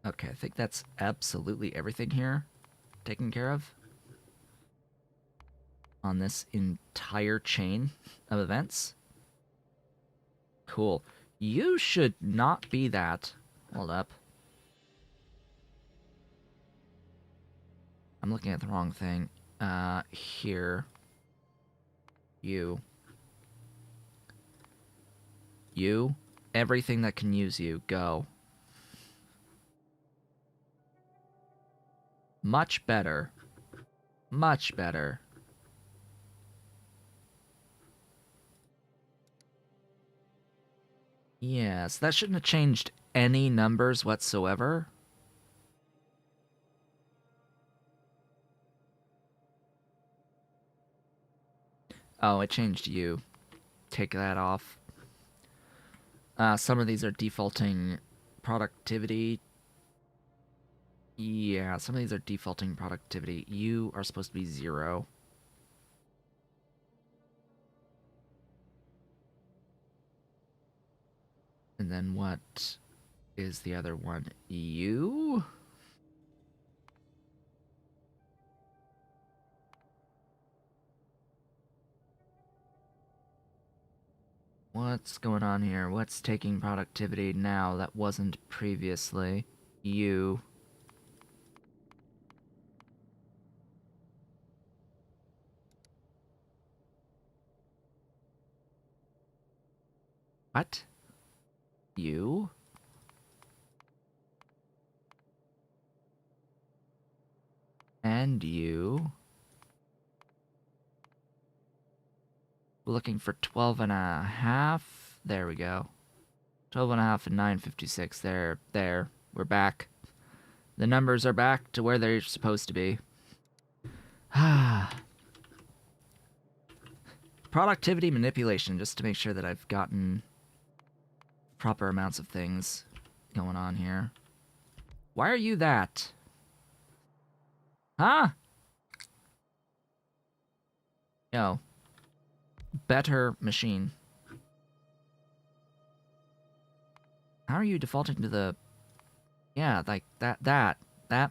Okay, I think that's absolutely everything here taken care of on this entire chain of events. Cool. You should not be that. Hold up. I'm looking at the wrong thing. Here. You. Everything that can use you, go. Much better. Much better. Yes, that shouldn't have changed any numbers whatsoever. Oh, it changed you. Take that off. Some of these are defaulting productivity. Yeah, some of these are defaulting productivity. You are supposed to be 0. And then what is the other one? You? What's going on here? What's taking productivity now that wasn't previously? You. What? You? And you. Looking for 12 and a half. There we go. 12 and a half and 956. There. We're back. The numbers are back to where they're supposed to be. Productivity manipulation, just to make sure that I've gotten proper amounts of things going on here. Why are you that? Huh? Yo. Better machine. How are you defaulting to the... Yeah, like that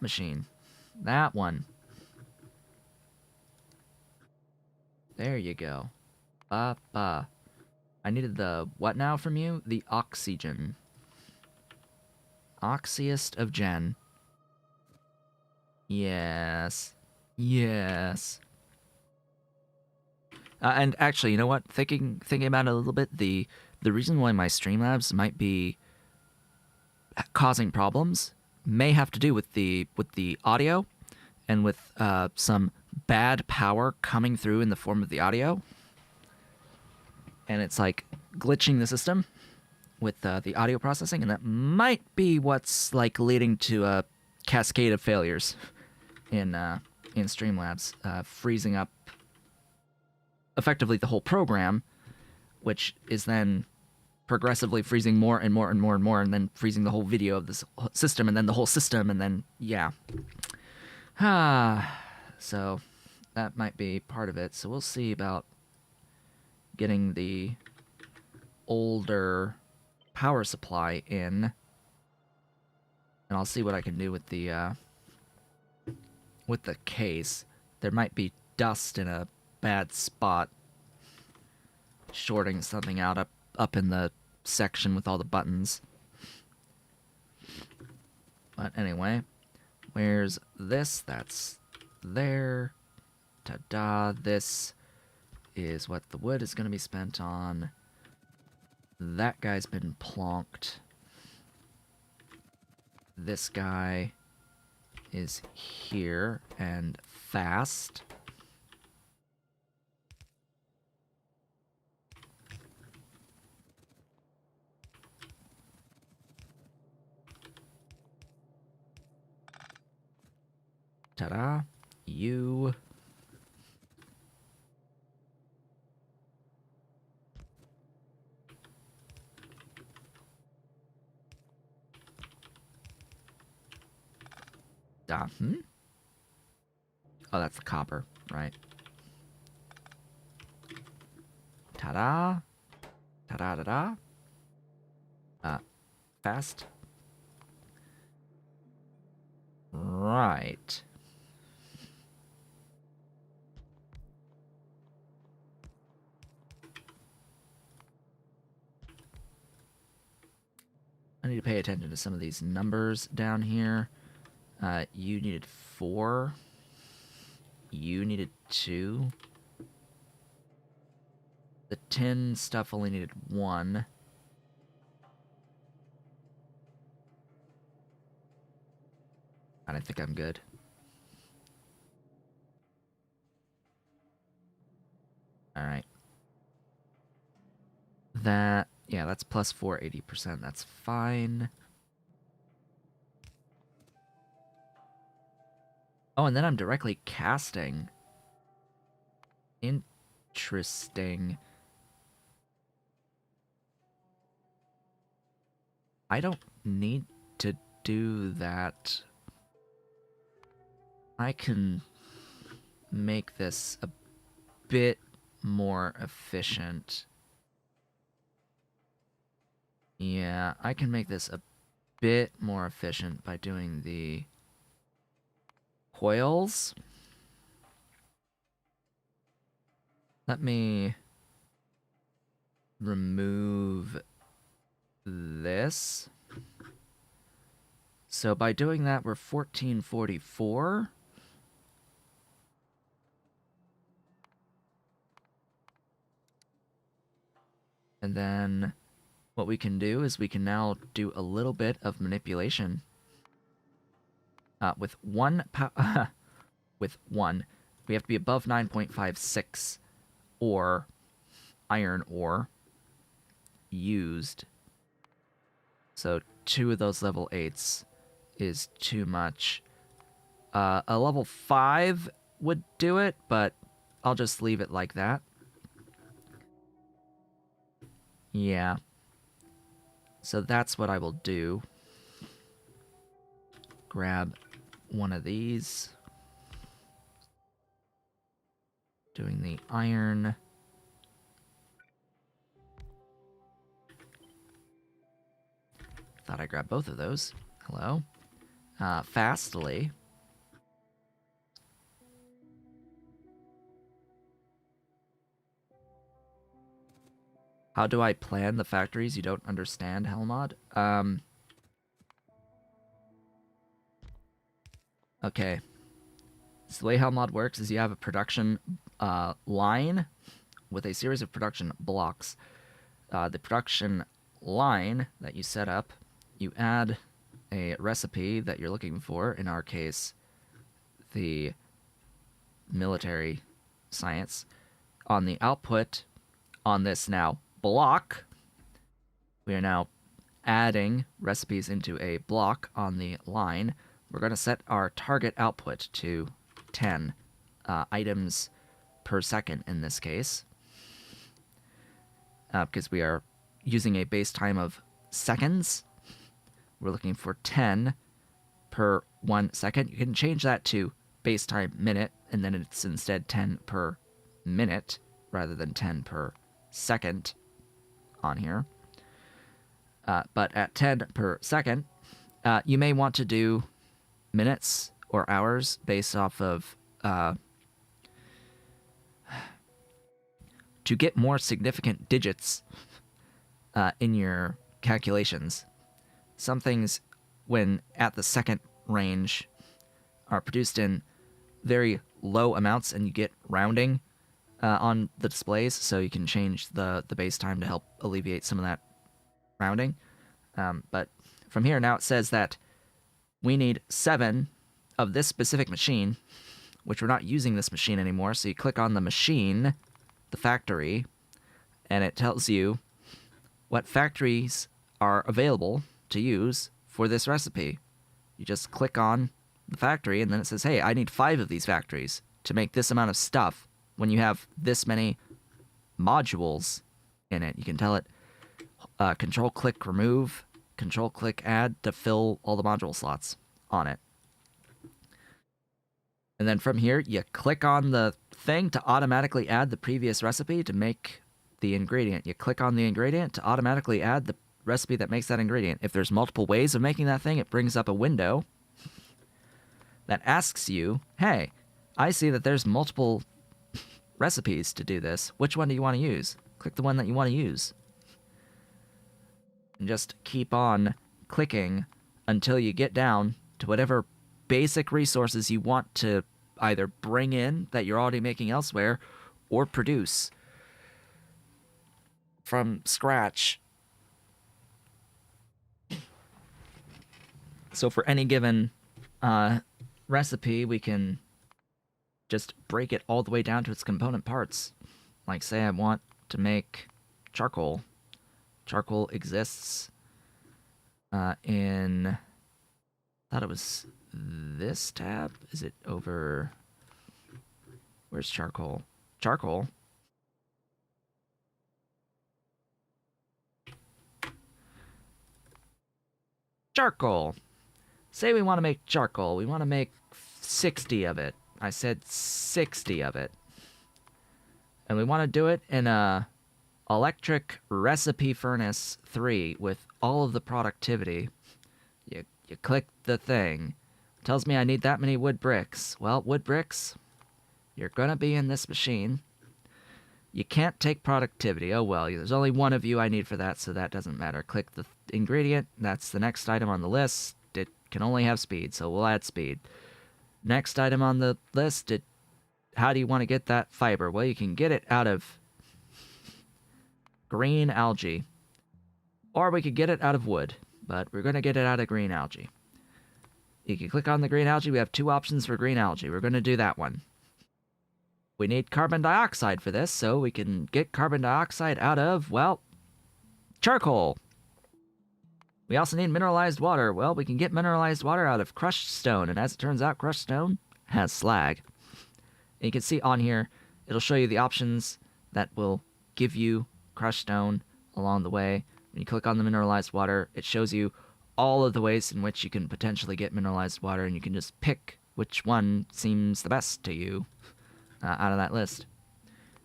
machine. That one. There you go. I needed the what now from you? The oxygen. Oxiest of Gen. Yes. Yes. And actually, you know what? Thinking about it a little bit, the reason why my Streamlabs might be causing problems may have to do with the audio and with some bad power coming through in the form of the audio. And it's like glitching the system with the audio processing, and that might be what's like leading to a cascade of failures in Streamlabs, freezing up effectively the whole program, which is then progressively freezing more and more and more and more, and then freezing the whole video of this system, and then the whole system, and then yeah. So that might be part of it. So we'll see about getting the older power supply in, and I'll see what I can do with the case. There might be dust in a bad spot, shorting something out up in the section with all the buttons. But anyway, where's this? That's there. Ta-da. This is what the wood is going to be spent on. That guy's been plonked. This guy is here and fast. Ta-da. You. Oh, that's the copper, right. Ta-da. Ta-da-da-da. Fast. Right. I need to pay attention to some of these numbers down here. You needed 4. You needed 2. The tin stuff only needed 1. And I think I'm good. Alright. Yeah, that's plus 4, 80%. That's fine. Oh, and then I'm directly casting. Interesting. I don't need to do that. I can make this a bit more efficient. Yeah, I can make this a bit more efficient by doing the coils. Let me remove this. So by doing that, we're 1444. And then what we can do is we can now do a little bit of manipulation. With one, we have to be above 9.56 or iron ore used. So 2 of those level 8s is too much. A level 5 would do it, but I'll just leave it like that. Yeah. So that's what I will do. Grab one of these. Doing the iron. Thought I grabbed both of those. Hello. Fastly. How do I plan the factories you don't understand, Helmod? Okay. So the way Helmod works is you have a production line with a series of production blocks. The production line that you set up, you add a recipe that you're looking for, in our case, the military science. On the output on this now block, we are now adding recipes into a block on the line. We're going to set our target output to 10 items per second in this case, because we are using a base time of seconds. We're looking for 10 per 1 second. You can change that to base time minute, and then it's instead 10 per minute rather than 10 per second on here. But at 10 per second, you may want to do minutes or hours based off of to get more significant digits in your calculations. Some things, when at the second range, are produced in very low amounts, and you get rounding on the displays, so you can change the base time to help alleviate some of that rounding. But from here now it says that we need 7 of this specific machine, which we're not using this machine anymore, so you click on the machine, the factory, and it tells you what factories are available to use for this recipe. You just click on the factory, and then it says, hey, I need 5 of these factories to make this amount of stuff. When you have this many modules in it, you can tell it control-click remove, control-click add to fill all the module slots on it. And then from here, you click on the thing to automatically add the previous recipe to make the ingredient. You click on the ingredient to automatically add the recipe that makes that ingredient. If there's multiple ways of making that thing, it brings up a window that asks you, hey, I see that there's multiple recipes to do this. Which one do you want to use? Click the one that you want to use. And just keep on clicking until you get down to whatever basic resources you want to either bring in that you're already making elsewhere or produce from scratch. So for any given recipe, we can just break it all the way down to its component parts. Like, say I want to make charcoal. Charcoal exists in... I thought it was this tab. Is it over... Where's charcoal? Charcoal? Charcoal! Say we want to make charcoal. We want to make 60 of it. I said 60 of it. And we want to do it in a electric recipe furnace 3 with all of the productivity. You click the thing. It tells me I need that many wood bricks. Well, wood bricks, you're going to be in this machine. You can't take productivity. Oh well, there's only one of you I need for that, so that doesn't matter. Click the ingredient. That's the next item on the list. It can only have speed, so we'll add speed. Next item on the list, how do you want to get that fiber? Well, you can get it out of green algae. Or we could get it out of wood, but we're going to get it out of green algae. You can click on the green algae. We have 2 options for green algae. We're going to do that one. We need carbon dioxide for this, so we can get carbon dioxide out of, well, charcoal. We also need mineralized water. Well, we can get mineralized water out of crushed stone, and as it turns out, crushed stone has slag. And you can see on here, it'll show you the options that will give you crushed stone along the way. When you click on the mineralized water, it shows you all of the ways in which you can potentially get mineralized water, and you can just pick which one seems the best to you out of that list.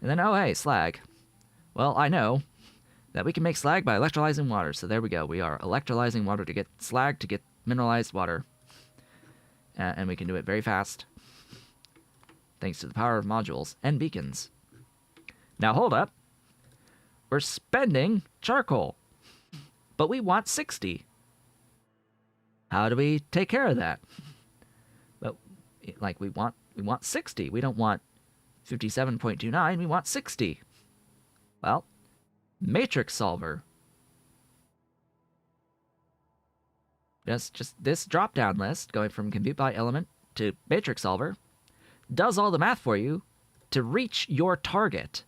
And then, oh hey, slag. Well, I know that we can make slag by electrolyzing water, so there we go. We are electrolyzing water to get slag to get mineralized water. And we can do it very fast, thanks to the power of modules and beacons. Now hold up. We're spending charcoal, but we want 60. How do we take care of that? But like we want 60. We don't want 57.29. We want 60. Well, matrix solver. Just this drop-down list going from compute by element to matrix solver does all the math for you to reach your target.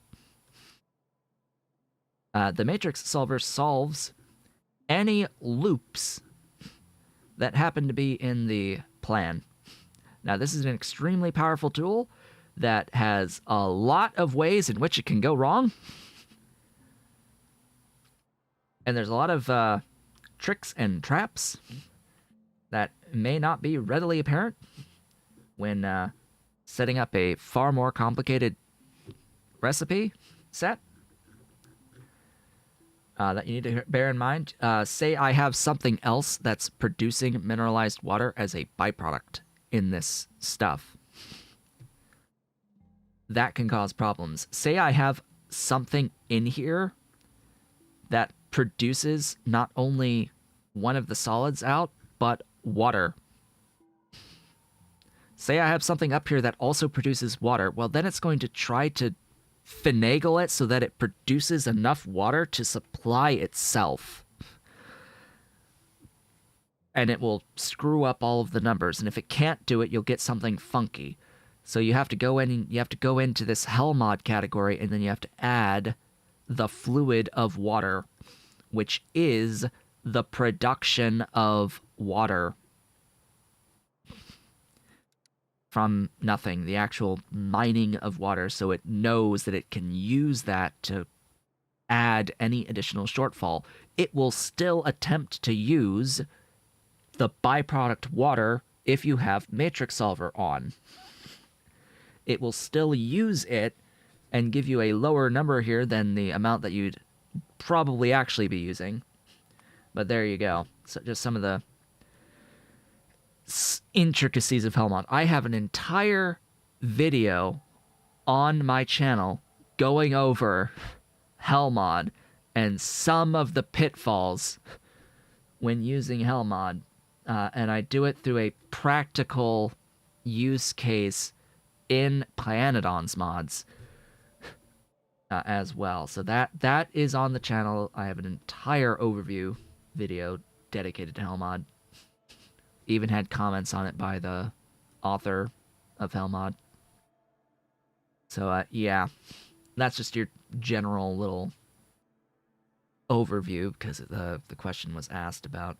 The matrix solver solves any loops that happen to be in the plan. Now, this is an extremely powerful tool that has a lot of ways in which it can go wrong. And there's a lot of tricks and traps that may not be readily apparent when setting up a far more complicated recipe set that you need to bear in mind. Say I have something else that's producing mineralized water as a byproduct in this stuff. That can cause problems. Say I have something in here that produces not only one of the solids out, but water. Say I have something up here that also produces water. Well, then it's going to try to finagle it so that it produces enough water to supply itself. and it will screw up all of the numbers. And if it can't do it, you'll get something funky. So you have to go in and you have to go into this hell mod category, and then you have to add the fluid of water, which is the production of water from nothing, the actual mining of water, so it knows that it can use that to add any additional shortfall. It will still attempt to use the byproduct water if you have Matrix Solver on. It will still use it and give you a lower number here than the amount that you'd probably actually be using. But there you go. So just some of the intricacies of Hellmod. I have an entire video on my channel going over Hellmod and some of the pitfalls when using Hellmod. And I do it through a practical use case in Planodon's mods as well. So that is on the channel. I have an entire overview video dedicated to Hellmod. Even had comments on it by the author of Hellmod. So yeah, that's just your general little overview, because the question was asked about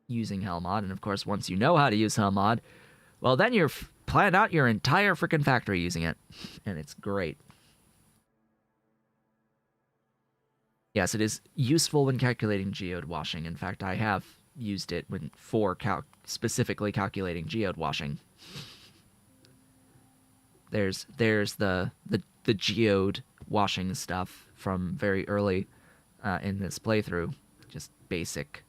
using Hellmod. And of course, once you know how to use Hellmod, well, then you're plan out your entire freaking factory using it, and it's great. Yes, it is useful when calculating geode washing. In fact, I have used it for specifically calculating geode washing. There's the geode washing stuff from very early in this playthrough, just basic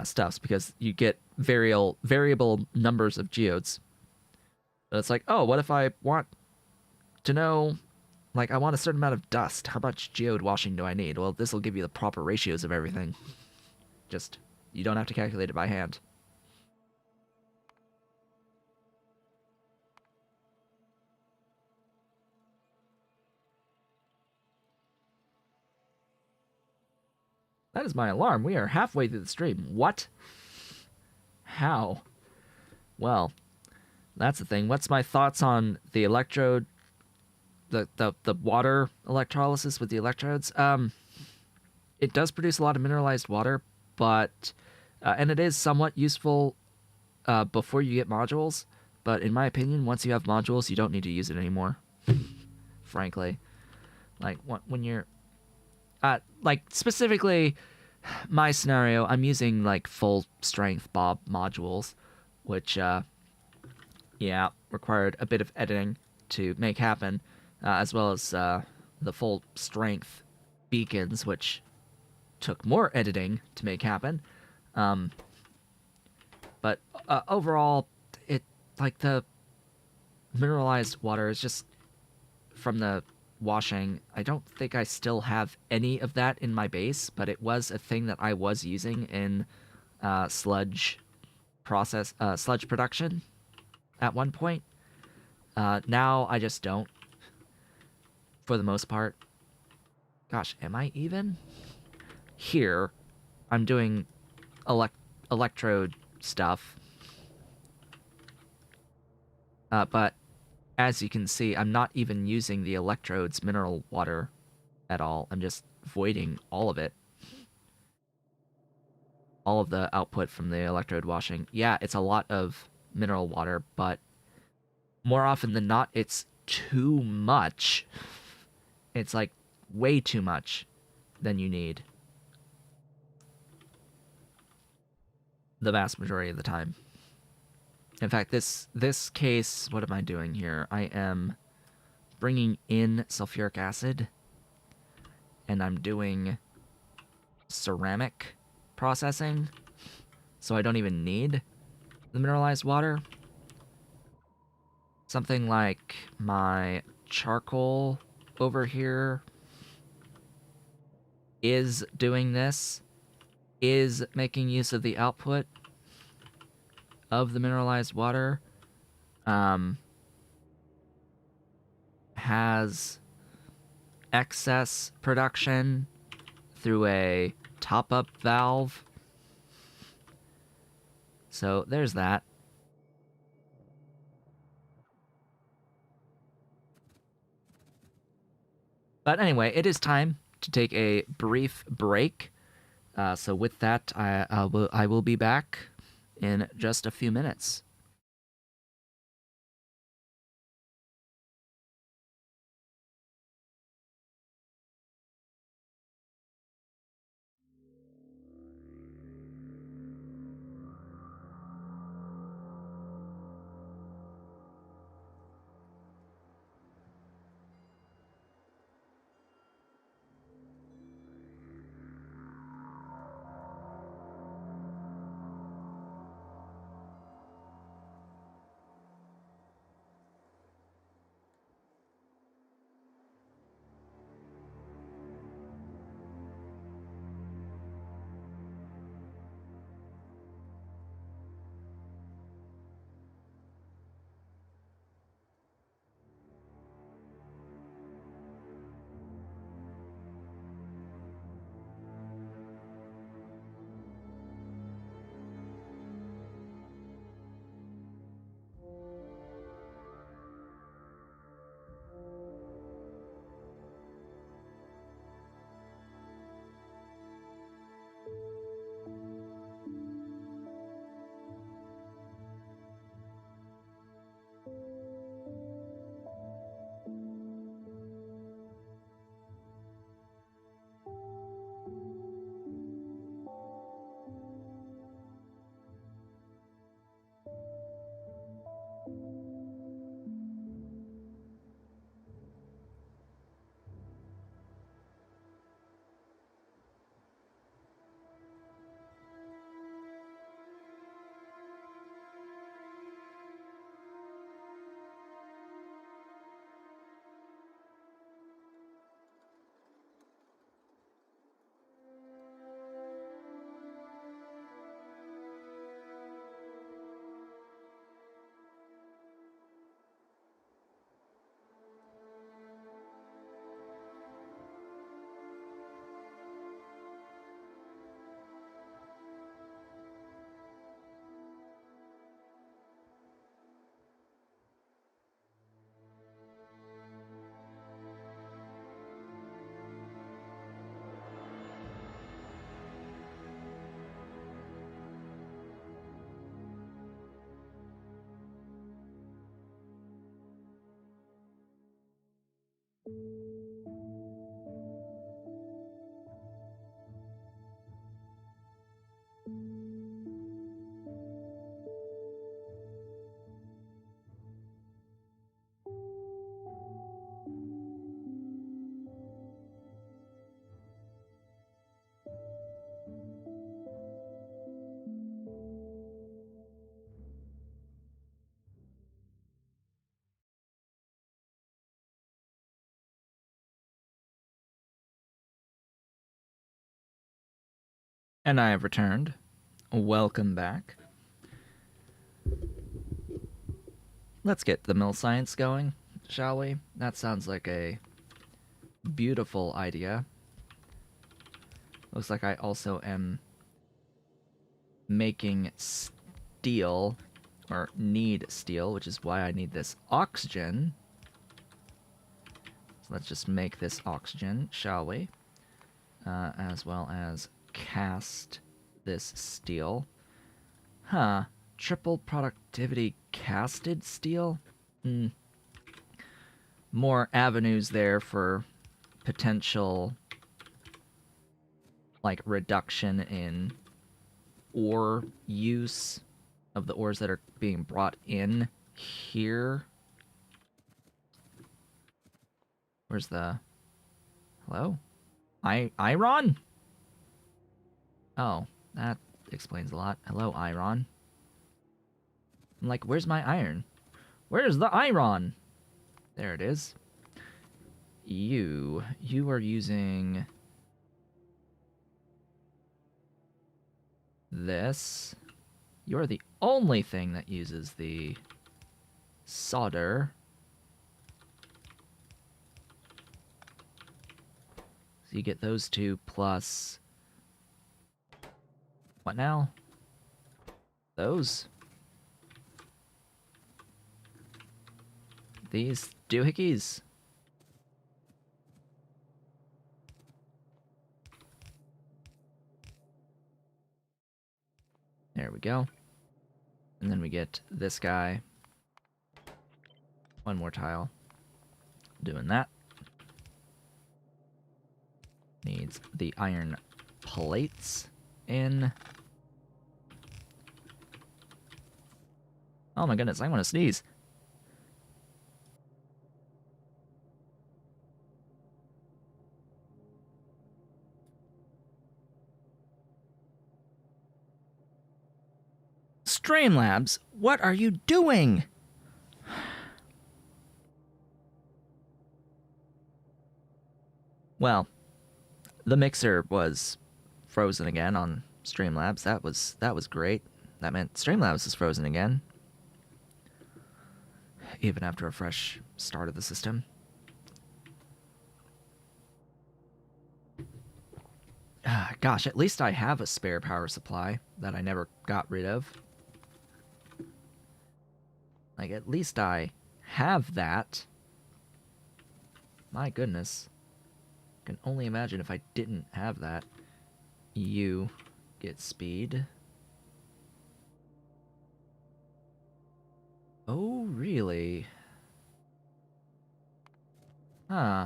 stuffs, because you get variable numbers of geodes. But it's like, oh, what if I want to know, like, I want a certain amount of dust. How much geode washing do I need? Well, this will give you the proper ratios of everything. Just, you don't have to calculate it by hand. That is my alarm. We are halfway through the stream. What? How? Well, that's the thing. What's my thoughts on the electrode, the water electrolysis with the electrodes? It does produce a lot of mineralized water, but and it is somewhat useful before you get modules. But in my opinion, once you have modules, you don't need to use it anymore. Frankly, like when you're like specifically my scenario, I'm using like full strength Bob modules, which yeah, required a bit of editing to make happen, as well as the full strength beacons, which took more editing to make happen. But overall, it, like, the mineralized water is just from the washing. I don't think I still have any of that in my base, but it was a thing that I was using in sludge production at one point. Now I just don't, for the most part. Gosh, am I even? Here, I'm doing electrode stuff. But as you can see, I'm not even using the electrodes mineral water at all. I'm just voiding all of it. All of the output from the electrode washing. Yeah, it's a lot of mineral water, but more often than not, it's too much. It's like way too much than you need. The vast majority of the time. In fact, this case, what am I doing here? I am bringing in sulfuric acid, and I'm doing ceramic processing, so I don't even need the mineralized water. Something like my charcoal over here is doing this, is making use of the output of the mineralized water, has excess production through a top-up valve. So there's that. But anyway, it is time to take a brief break. So with that, I will be back in just a few minutes. And I have returned. Welcome back. Let's get the mill science going, shall we? That sounds like a beautiful idea. Looks like I also am making steel, or need steel, which is why I need this oxygen. So let's just make this oxygen, shall we? As well as cast this steel. Huh. Triple productivity casted steel? More avenues there for potential, like, reduction in ore use of the ores that are being brought in here. Where's the... Hello? Iron? Oh, that explains a lot. Hello, Iron. I'm like, where's my iron? Where's the iron? There it is. You are using this. You're the only thing that uses the solder. So you get those two plus What now? Those? These doohickeys? There we go. And then we get this guy. One more tile. Doing that. Needs the iron plates in. Oh my goodness, I want to sneeze. Streamlabs, what are you doing? Well, the mixer was frozen again on Streamlabs. That was great. That meant Streamlabs is frozen again. Even after a fresh start of the system. Gosh, at least I have a spare power supply that I never got rid of. Like, at least I have that. My goodness. Can only imagine if I didn't have that. You get speed. Oh, really? Huh.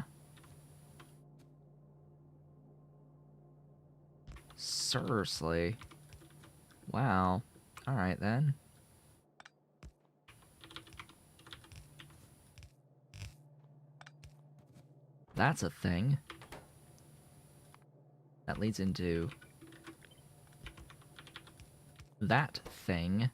Seriously. Wow. Alright then. That's a thing. That leads into that thing.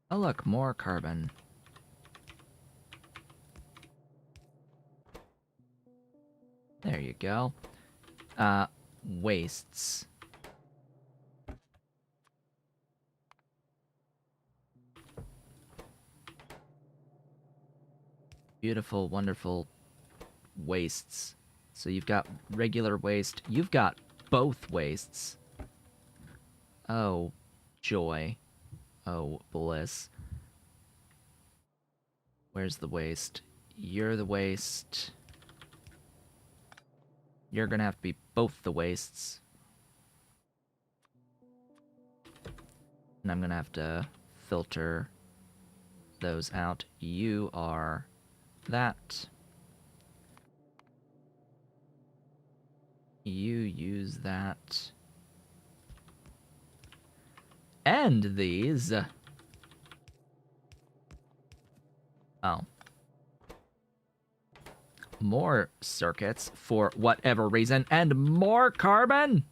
Oh look, more carbon. There you go. Wastes. Beautiful, wonderful wastes. So you've got regular waste. You've got both wastes. Oh, joy. Oh, bliss. Where's the waste? You're the waste. You're gonna have to be both the wastes. And I'm gonna have to filter those out. You are that. You use that. And these. Oh. More circuits for whatever reason, and more carbon?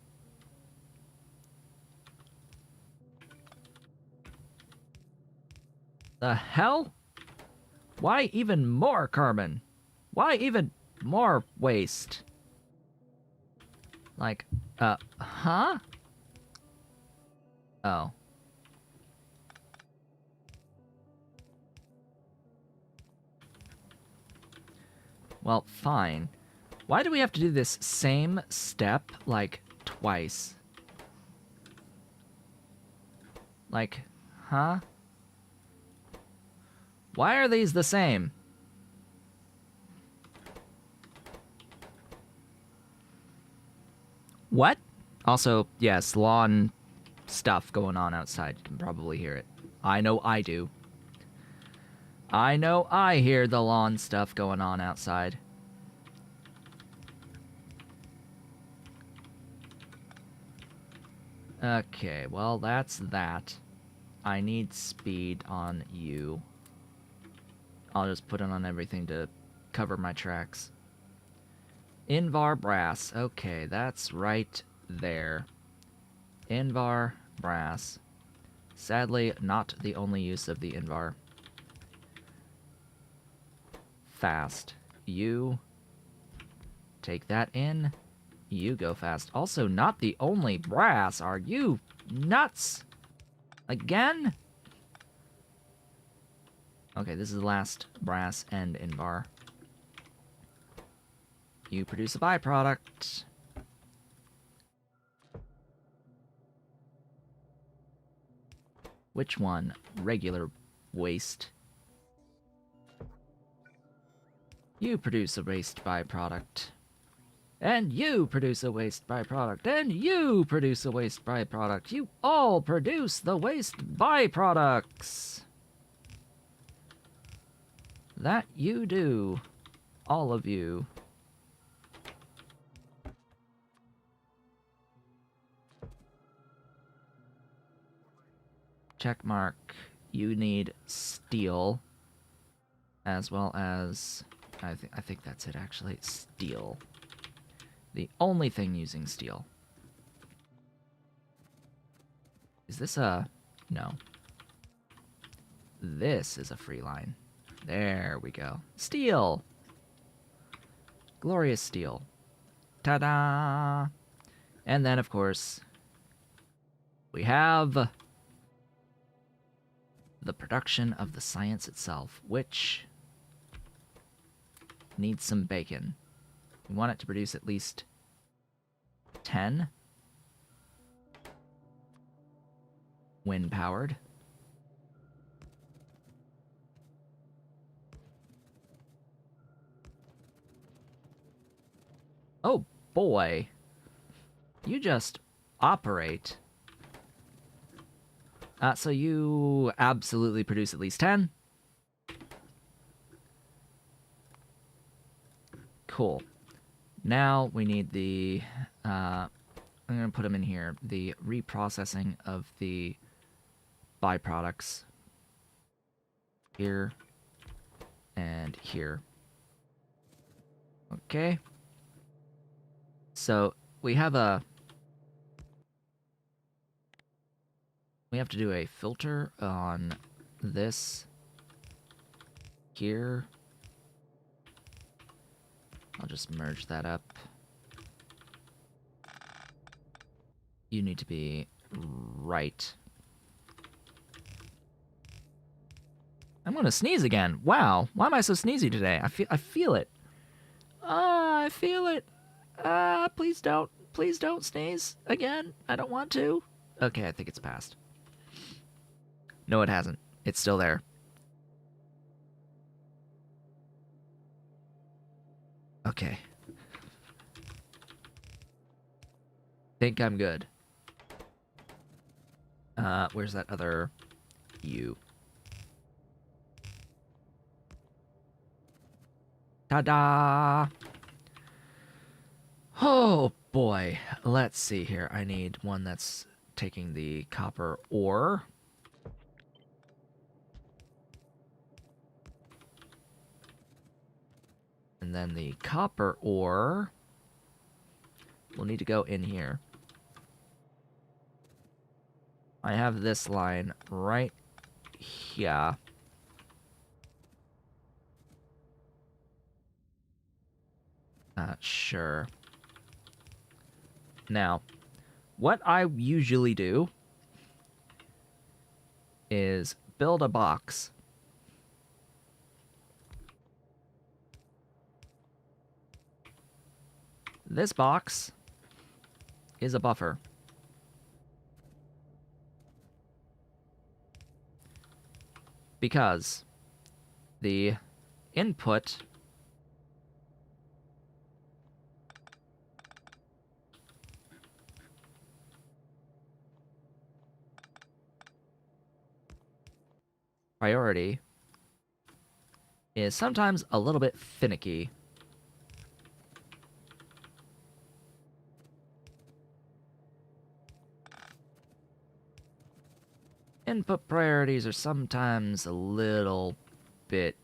The hell? Why even more carbon? Why even more waste? Like, huh? Oh. Well, fine. Why do we have to do this same step, like, twice? Like, huh? Why are these the same? What? Also, yes, lawn stuff going on outside. You can probably hear it. I know I do. I know I hear the lawn stuff going on outside. Okay, well, that's that. I need speed on you. I'll just put it on everything to cover my tracks. Invar brass. Okay, that's right there. Invar brass. Sadly, not the only use of the Invar. Fast. You take that in. You go fast. Also, not the only brass. Are you nuts? Again? Okay, this is the last brass and invar. You produce a byproduct. Which one? Regular waste. You produce a waste byproduct. And you produce a waste byproduct. And you produce a waste byproduct. You all produce the waste byproducts. That you do. All of you. Check mark. You need steel. As well as... I think that's it, actually. Steel. The only thing using steel. Is this a... No. This is a free line. There we go. Steel! Glorious steel. Ta-da! And then, of course, we have the production of the science itself, which needs some bacon. We want it to produce at least 10 wind-powered. Oh boy, you just operate. So you absolutely produce at least 10. Cool. Now we need the, I'm going to put them in here, the reprocessing of the byproducts here and here. Okay. So we have a... We have to do a filter on this here. I'll just merge that up. You need to be right. I'm gonna sneeze again. Wow, why am I so sneezy today? I feel it. I feel it. Please don't sneeze again. I don't want to. Okay, I think it's passed. No, it hasn't. It's still there. Okay. Think I'm good. Where's that other U? Ta-da! Oh boy. Let's see here. I need one that's taking the copper ore. And then the copper ore will need to go in here. I have this line right here. Sure. Now, what I usually do is build a box. This box is a buffer. Because the input priority is sometimes a little bit finicky. Input priorities are sometimes a little bit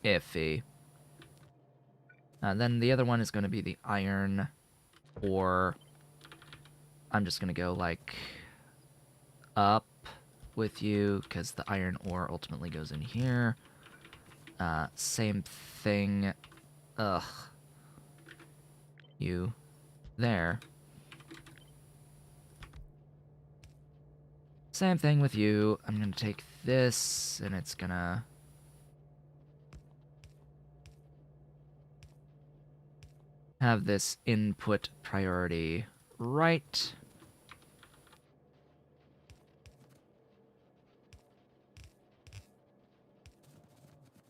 iffy. Then the other one is going to be the iron, or I'm just going to go like up with you because the iron ore ultimately goes in here. Same thing. Ugh. You there. Same thing with you. I'm gonna take this, and it's gonna... have this input priority right.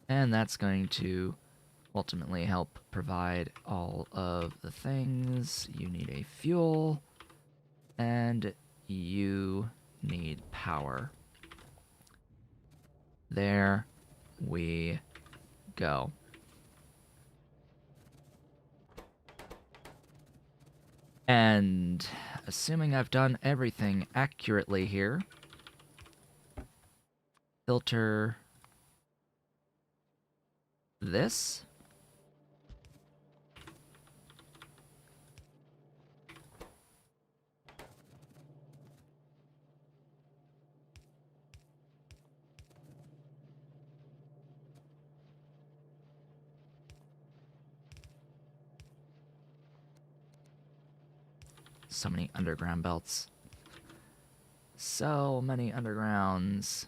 And that's going to ultimately help provide all of the things. You need a fuel, and you need power. There we go. And assuming I've done everything accurately here, filter this. So many underground belts. So many undergrounds.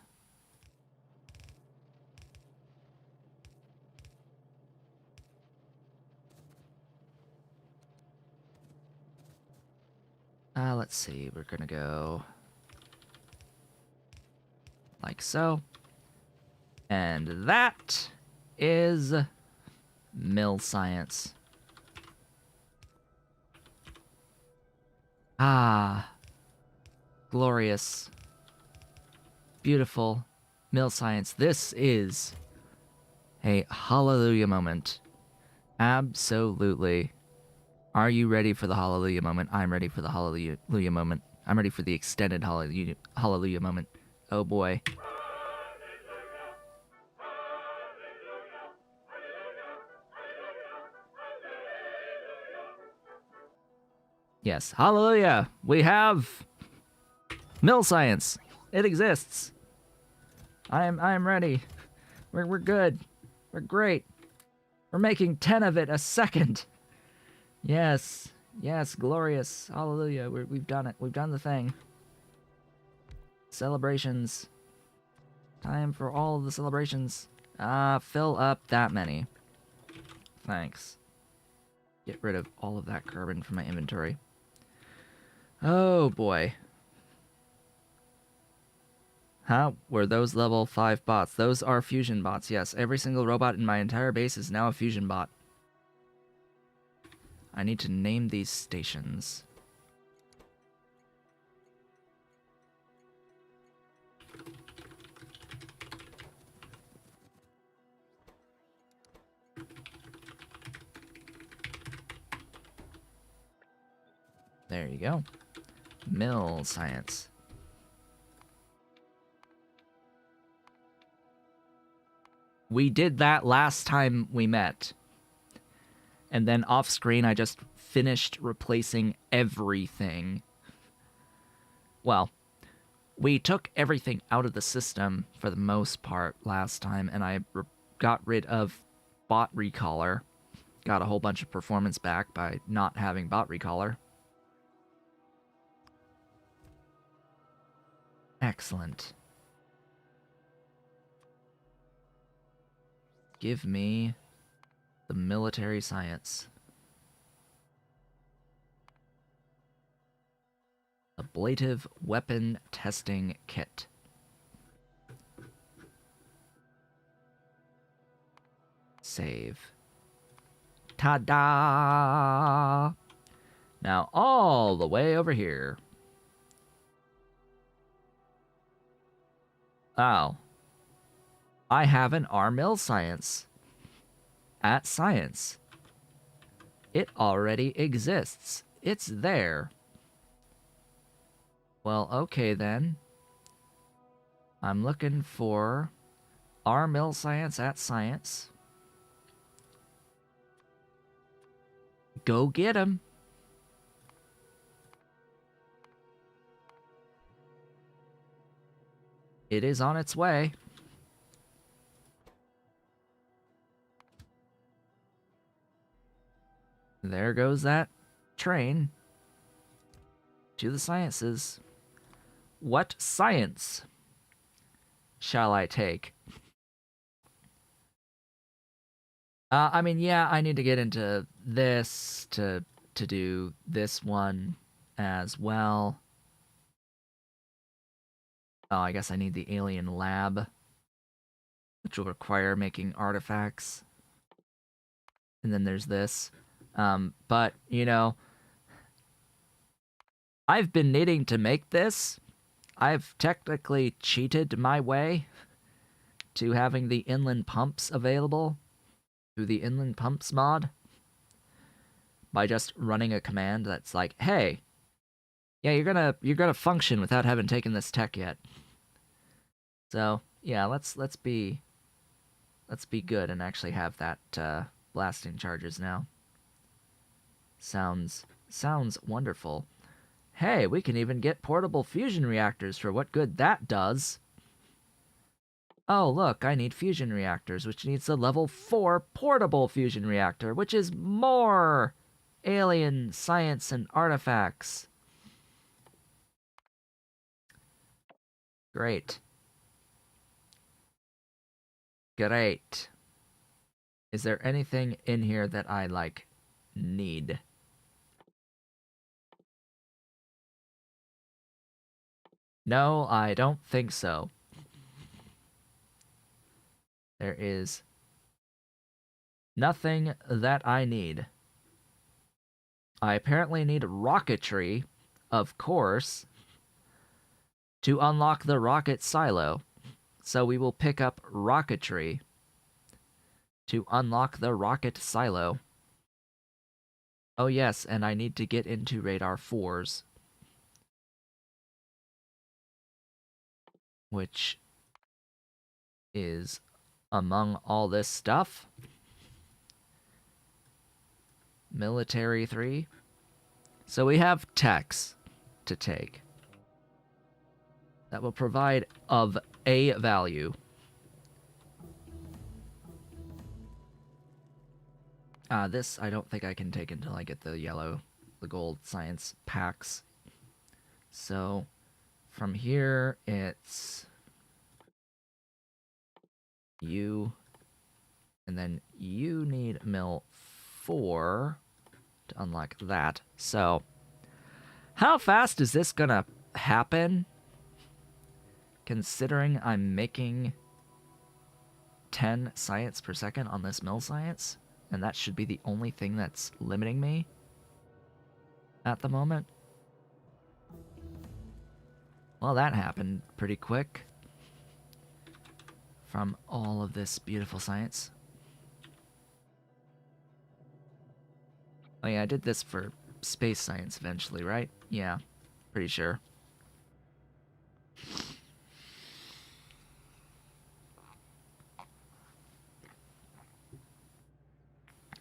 Let's see. We're gonna go like so. And that is mill science. Ah, glorious, beautiful mill science. This is a hallelujah moment. Absolutely. Are you ready for the hallelujah moment? I'm ready for the hallelujah moment. I'm ready for the extended hallelujah moment. Oh boy. Yes, hallelujah. We have mill science. It exists. I'm ready. We're good. We're great. We're making 10 of it a second. Yes. Yes, glorious. Hallelujah. We've done it. We've done the thing. Celebrations. Time for all of the celebrations. Fill up that many. Thanks. Get rid of all of that carbon from my inventory. Oh boy. How were those level 5 bots? Those are fusion bots, yes. Every single robot in my entire base is now a fusion bot. I need to name these stations. There you go. Mill science. We did that last time we met. And then off screen, I just finished replacing everything. Well, we took everything out of the system for the most part last time, and I got rid of bot recaller. Got a whole bunch of performance back by not having bot recaller. Excellent. Give me the military science. Ablative weapon testing kit. Save. Ta-da! Now all the way over here. Oh. I have an R-Mill science. At science. It already exists. It's there. Well, okay then. I'm looking for R-Mill science at science. Go get him. It is on its way. There goes that train to the sciences. what science shall I take? I mean, yeah, I need to get into this to do this one as well. Oh, I guess I need the alien lab, which will require making artifacts. And then there's this. But, you know, I've been needing to make this. I've technically cheated my way to having the inland pumps available through the inland pumps mod by just running a command that's like, hey, yeah, you're gonna function without having taken this tech yet. So yeah, let's be good and actually have that blasting charges now. Sounds wonderful. Hey, we can even get portable fusion reactors for what good that does. Oh, look, I need fusion reactors, which needs a level 4 portable fusion reactor, which is more alien science and artifacts. Great. Great. Is there anything in here that I, like, need? No, I don't think so. There is nothing that I need. I apparently need rocketry, of course, to unlock the rocket silo. So we will pick up rocketry to unlock the rocket silo. Oh yes, and I need to get into radar 4s. Which is among all this stuff. Military 3. So we have techs to take that will provide of a value. This I don't think I can take until I get the gold science packs. So from here it's you, and then you need mill 4 to unlock that. So how fast is this gonna happen? Considering I'm making 10 science per second on this mill science, and that should be the only thing that's limiting me at the moment. Well, that happened pretty quick from all of this beautiful science. Oh yeah, I did this for space science eventually, right? Yeah, pretty sure.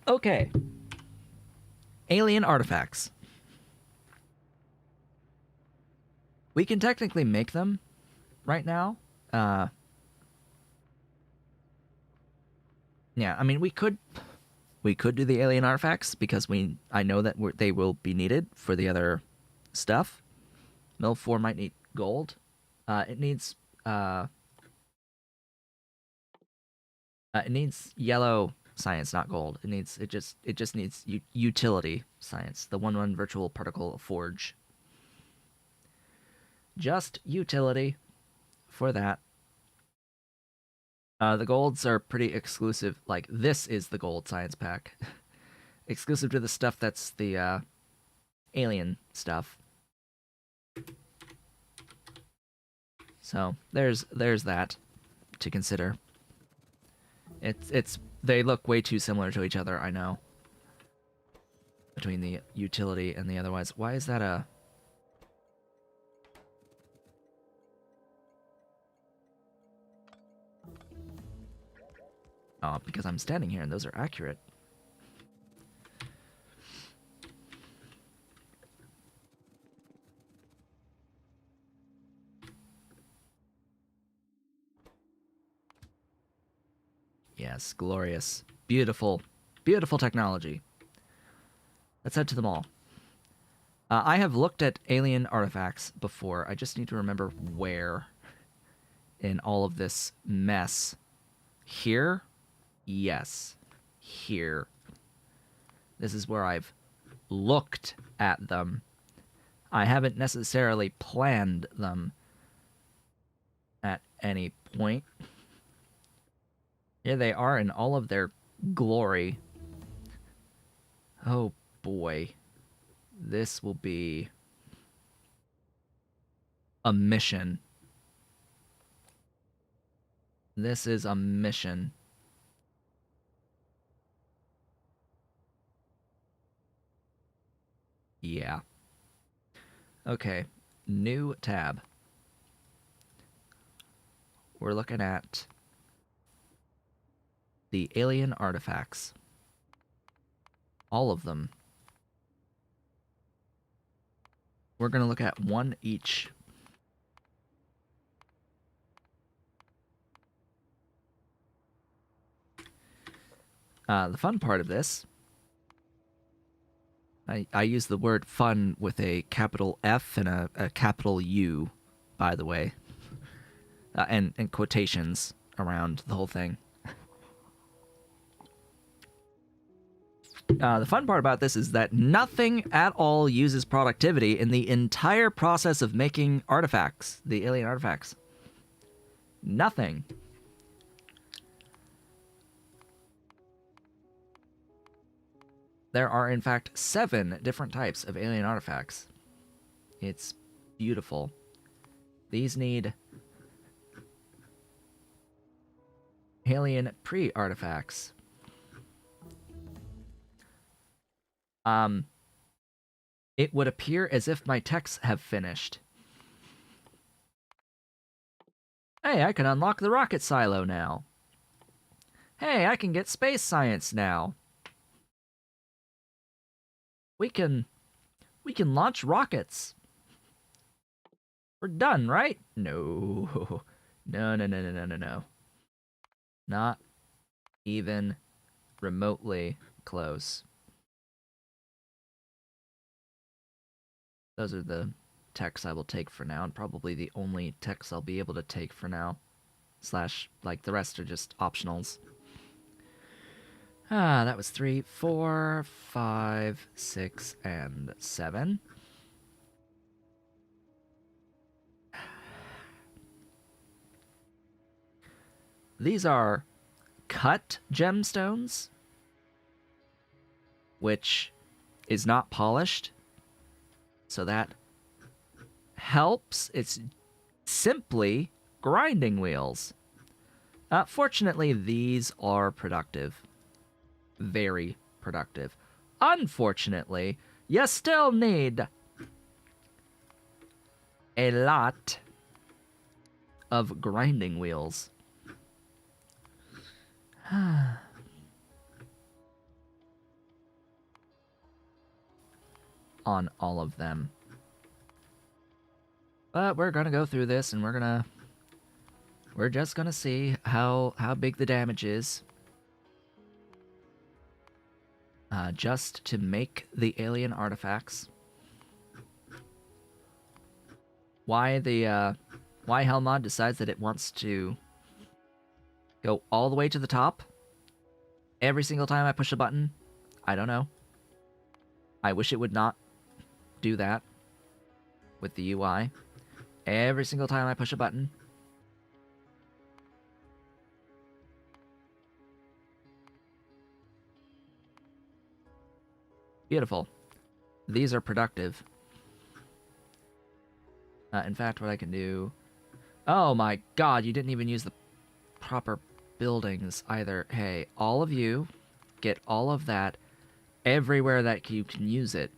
Okay. Alien artifacts. We can technically make them right now. Yeah, I mean, we could do the alien artifacts because I know that they will be needed for the other stuff. Mill 4 might need gold. It needs yellow science, not gold. It just needs utility science. The 1-1 virtual particle forge. Just utility for that. The golds are pretty exclusive. Like, this is the gold science pack. Exclusive to the stuff that's the alien stuff. So there's that to consider. They look way too similar to each other, I know. Between the utility and the otherwise. Why is that a... Oh, because I'm standing here and those are accurate. Yes, glorious. Beautiful. Beautiful technology. Let's head to the mall. I have looked at alien artifacts before. I just need to remember where in all of this mess. Here? Yes. Here. This is where I've looked at them. I haven't necessarily planned them at any point. Here they are in all of their glory. Oh boy. This will be a mission. This is a mission. Yeah. Okay. New tab. We're looking at the alien artifacts. All of them. We're going to look at one each. The fun part of this, I use the word fun with a capital F and a capital U, by the way, and quotations around the whole thing. The fun part about this is that nothing at all uses productivity in the entire process of making artifacts, the alien artifacts. Nothing. There are, in fact, 7 different types of alien artifacts. It's beautiful. These need alien pre-artifacts. It would appear as if my techs have finished. Hey, I can unlock the rocket silo now. Hey, I can get space science now. We can launch rockets. We're done, right? No. No. Not even remotely close. Those are the techs I will take for now, and probably the only techs I'll be able to take for now. / like, the rest are just optionals. That was 3, 4, 5, 6, and 7. These are cut gemstones, which is not polished. So that helps. It's simply grinding wheels. Fortunately, these are productive. Very productive. Unfortunately, you still need a lot of grinding wheels. On all of them. But we're gonna go through this and we're just gonna see how big the damage is. Just to make the alien artifacts. Why Helmod decides that it wants to go all the way to the top every single time I push a button, I don't know. I wish it would not do that with the UI. Every single time I push a button. Beautiful. These are productive. In fact, what I can do... Oh my god, you didn't even use the proper buildings either. Hey, all of you, get all of that everywhere that you can use it.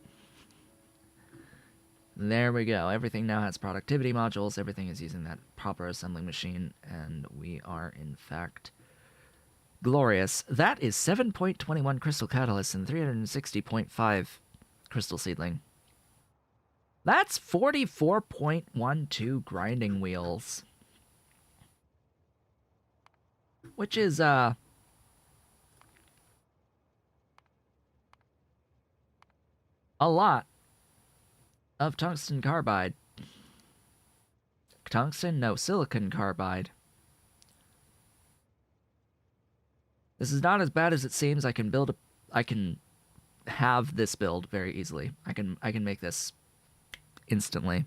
There we go. Everything now has productivity modules. Everything is using that proper assembling machine, and we are, in fact, glorious. That is 7.21 crystal catalyst and 360.5 crystal seedling. That's 44.12 grinding wheels. Which is, a lot. of tungsten carbide. Tungsten? No, silicon carbide. This is not as bad as it seems. I can have this build very easily. I can make this instantly.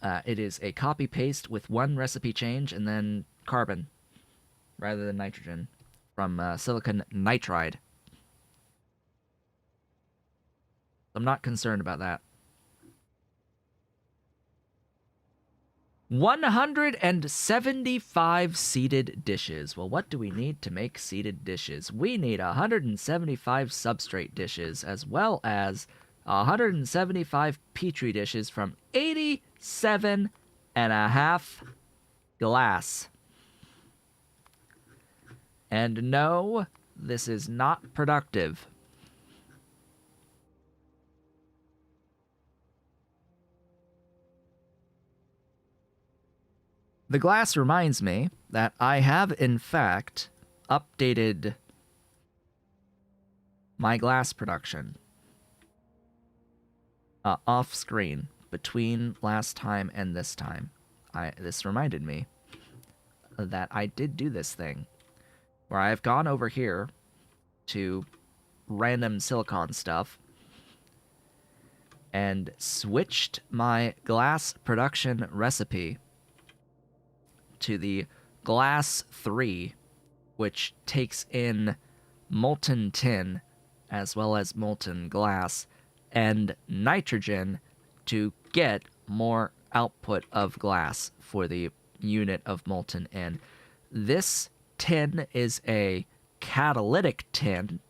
It is a copy paste with one recipe change and then carbon rather than nitrogen from silicon nitride. I'm not concerned about that. 175 seeded dishes. Well, what do we need to make seeded dishes? We need 175 substrate dishes, as well as 175 petri dishes from 87.5 glass. And no, this is not productive. The glass reminds me that I have, in fact, updated my glass production off screen between last time and this time. This reminded me that I did do this thing where I've gone over here to random silicon stuff and switched my glass production recipe to the glass 3, which takes in molten tin as well as molten glass and nitrogen to get more output of glass for the unit of molten in. This tin is a catalytic tin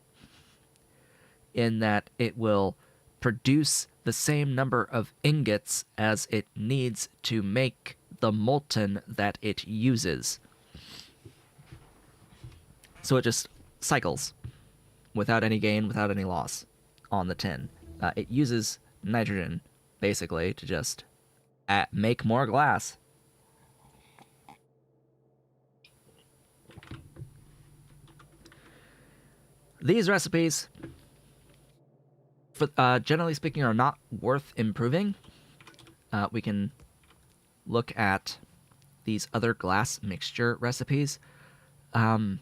in that it will produce the same number of ingots as it needs to make the molten that it uses. So it just cycles without any gain, without any loss on the tin. It uses nitrogen, basically, to just make more glass. These recipes, generally speaking, are not worth improving. We can look at these other glass mixture recipes. The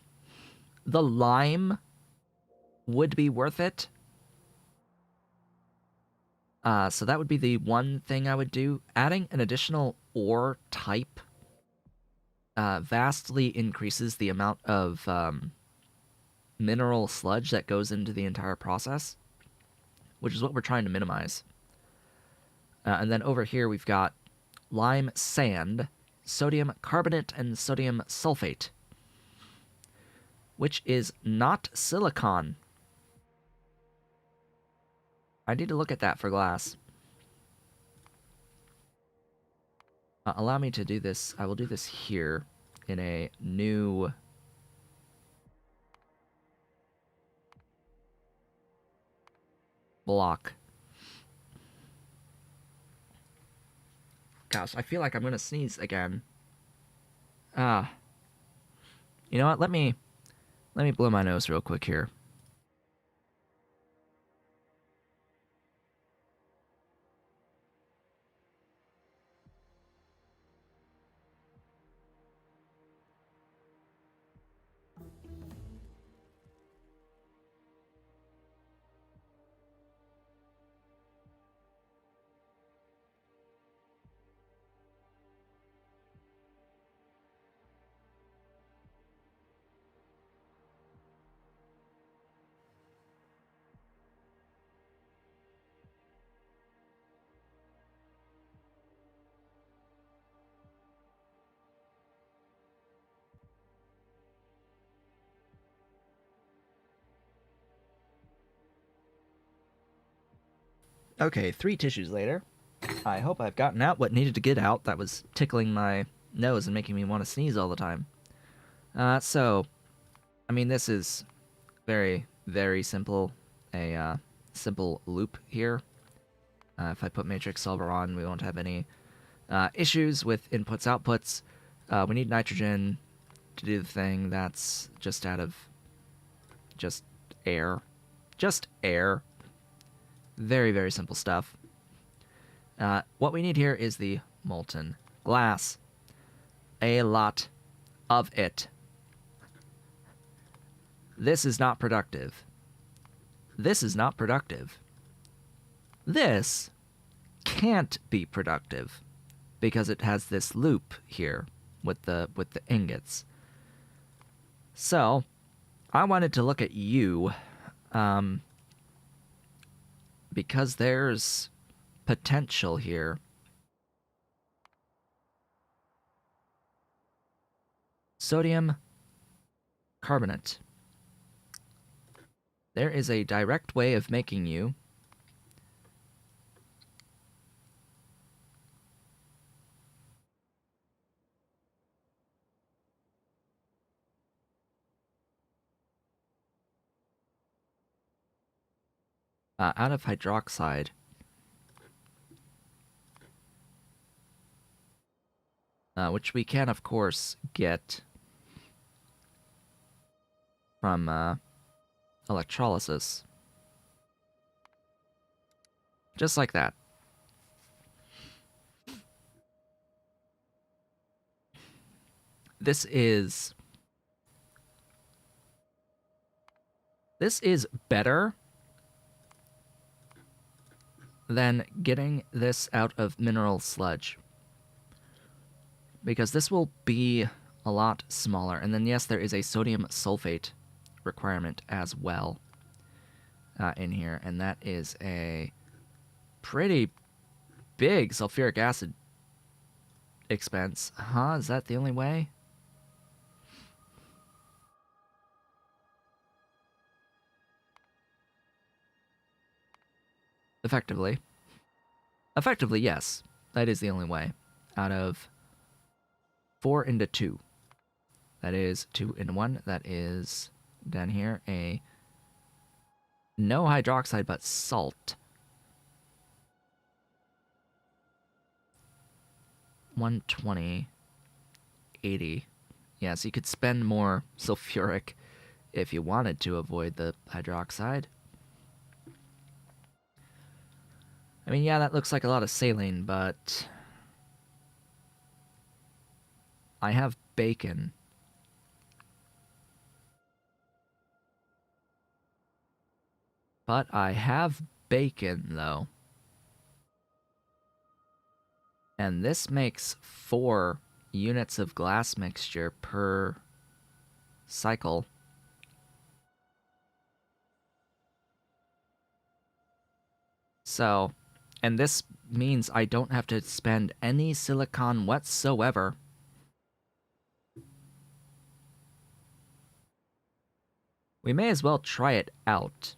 lime would be worth it. So that would be the one thing I would do. Adding an additional ore type vastly increases the amount of mineral sludge that goes into the entire process, which is what we're trying to minimize. And then over here we've got lime sand, sodium carbonate, and sodium sulfate, which is not silicon. I need to look at that for glass. Allow me to do this. I will do this here in a new block. Gosh, I feel like I'm gonna sneeze again. You know what? Let me blow my nose real quick here. Okay, 3 tissues later. I hope I've gotten out what needed to get out that was tickling my nose and making me want to sneeze all the time. So, I mean, this is very, very simple. A simple loop here. If I put matrix solver on, we won't have any issues with inputs, outputs. We need nitrogen to do the thing. That's just out of just air. Just air. Very, very simple stuff. What we need here is the molten glass. A lot of it. This is not productive. This is not productive. This can't be productive because it has this loop here with the ingots. So, I wanted to look at you because there's potential here. Sodium carbonate. There is a direct way of making you out of hydroxide. Which we can, of course, get from electrolysis. Just like that. This is better than getting this out of mineral sludge. Because this will be a lot smaller. And then, yes, there is a sodium sulfate requirement as well in here. And that is a pretty big sulfuric acid expense. Huh? Is that the only way? Effectively. Effectively, yes. That is the only way. Out of 4 into 2. That is 2 into 1. That is down here a no hydroxide but salt. 120, 80. Yeah, so you could spend more sulfuric if you wanted to avoid the hydroxide. I mean, yeah, that looks like a lot of saline, but I have bacon. But I have bacon, though. And this makes 4 units of glass mixture per cycle. So, and this means I don't have to spend any silicon whatsoever. We may as well try it out.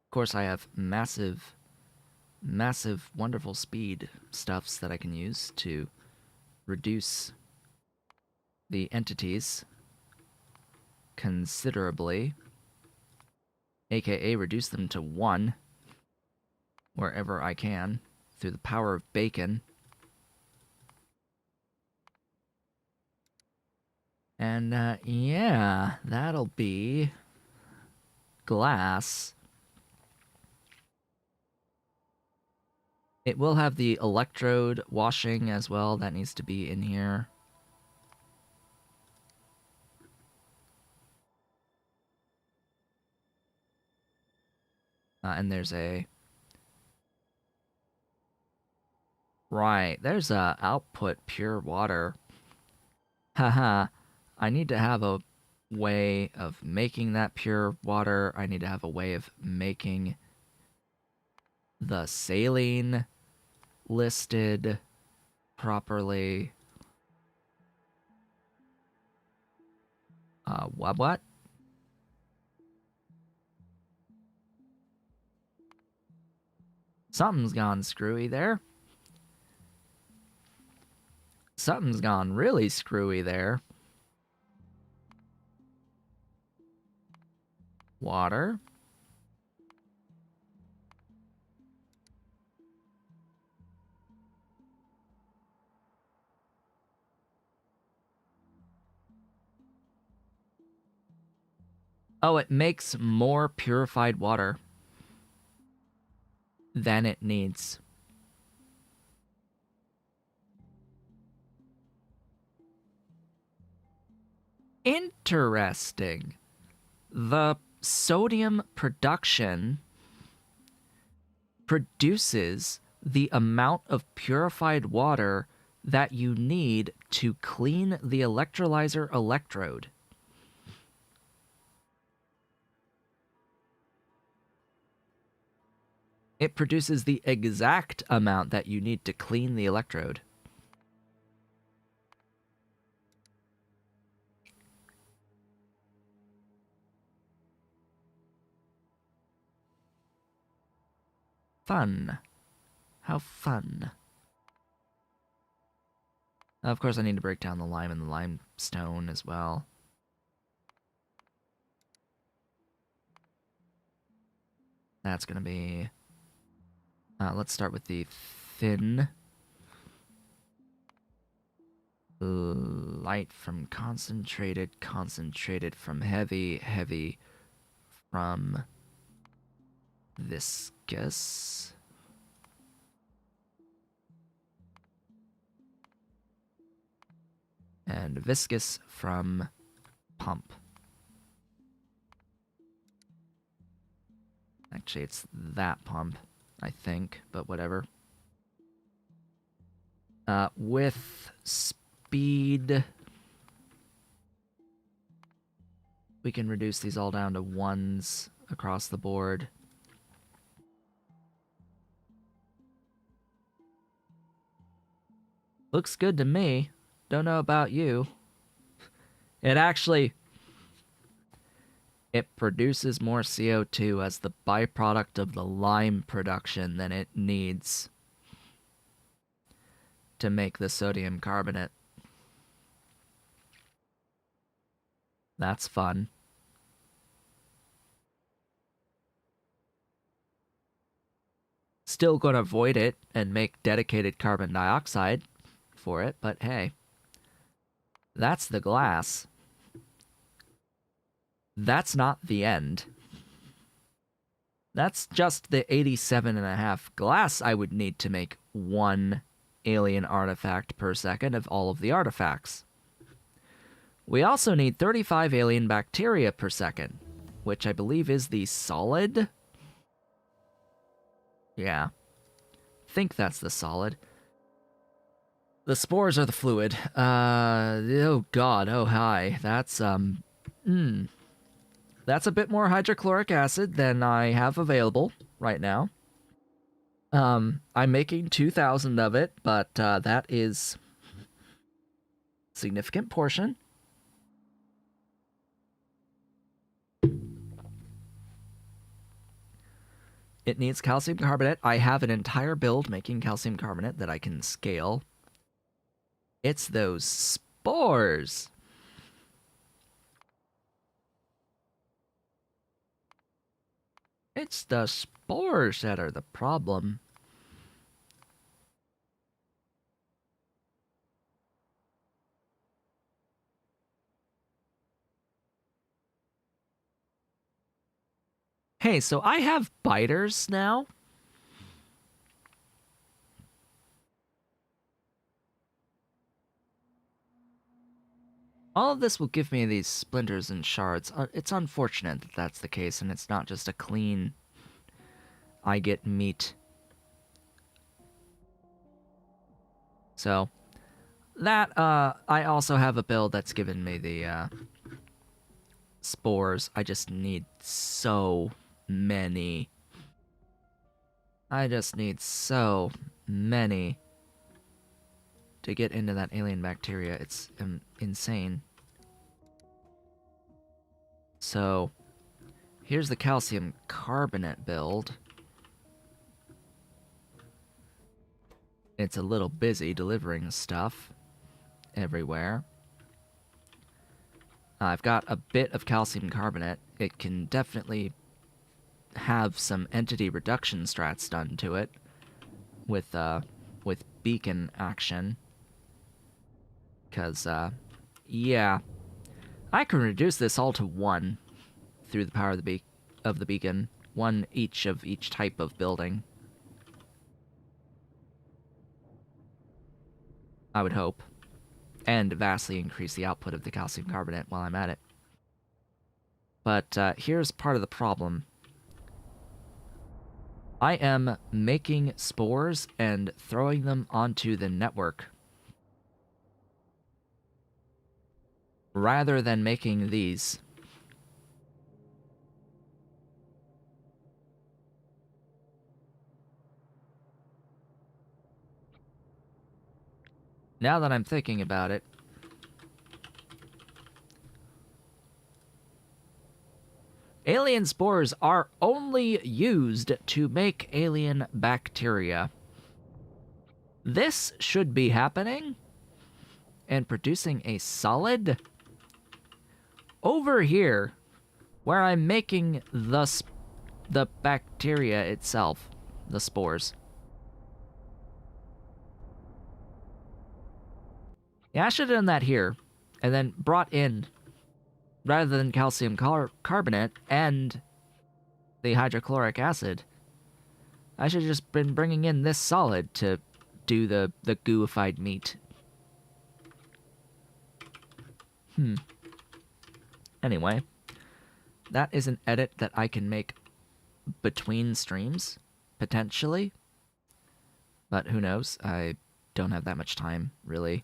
Of course, I have massive, wonderful speed stuffs that I can use to reduce the entities considerably, aka reduce them to 1 wherever I can through the power of bacon. And yeah, that'll be glass. It will have the electrode washing as well. That needs to be in here. And there's a... Right, there's a output pure water. Haha, I need to have a way of making that pure water. I need to have a way of making the saline listed properly. What? Something's gone screwy there. Something's gone really screwy there. Water. Oh, it makes more purified water. than it needs. Interesting. The sodium production produces the amount of purified water that you need to clean the electrolyzer electrode. It produces the exact amount that you need to clean the electrode. Fun. How fun. Of course, I need to break down the lime and the limestone as well. That's going to be... let's start with the thin. Light from concentrated, concentrated from heavy, heavy from viscous. And viscous from pump. Actually, it's that pump, I think, but whatever. With speed, we can reduce these all down to ones across the board. Looks good to me. Don't know about you. It actually... It produces more CO2 as the byproduct of the lime production than it needs to make the sodium carbonate. That's fun. Still gonna avoid it and make dedicated carbon dioxide for it, but hey. That's the glass. That's not the end. That's just the 87.5 glass I would need to make one alien artifact per second of all of the artifacts. We also need 35 alien bacteria per second, which I believe is the solid. Yeah. Think that's the solid. The spores are the fluid. Oh god, oh hi. That's that's a bit more hydrochloric acid than I have available right now. I'm making 2,000 of it, but that is a significant portion. It needs calcium carbonate. I have an entire build making calcium carbonate that I can scale. It's those spores. It's the spores that are the problem. Hey, so I have biters now. All of this will give me these splinters and shards. It's unfortunate that that's the case, and it's not just a clean... I get meat. So, that, I also have a build that's given me the, spores. I just need so many. I just need so many to get into that alien bacteria. It's insane. So, here's the calcium carbonate build. It's a little busy delivering stuff everywhere. I've got a bit of calcium carbonate. It can definitely have some entity reduction strats done to it with beacon action. Because, yeah. I can reduce this all to 1 through the power of the beacon. 1 each of each type of building. I would hope. And vastly increase the output of the calcium carbonate while I'm at it. But here's part of the problem. I am making spores and throwing them onto the network rather than making these. Now that I'm thinking about it, alien spores are only used to make alien bacteria. This should be happening and producing a solid over here where I'm making the bacteria itself, the spores. Yeah, I should have done that here and then brought in, rather than calcium carbonate and the hydrochloric acid, I should have just been bringing in this solid to do the gooified meat. Anyway, that is an edit that I can make between streams, potentially. But who knows? I don't have that much time, really,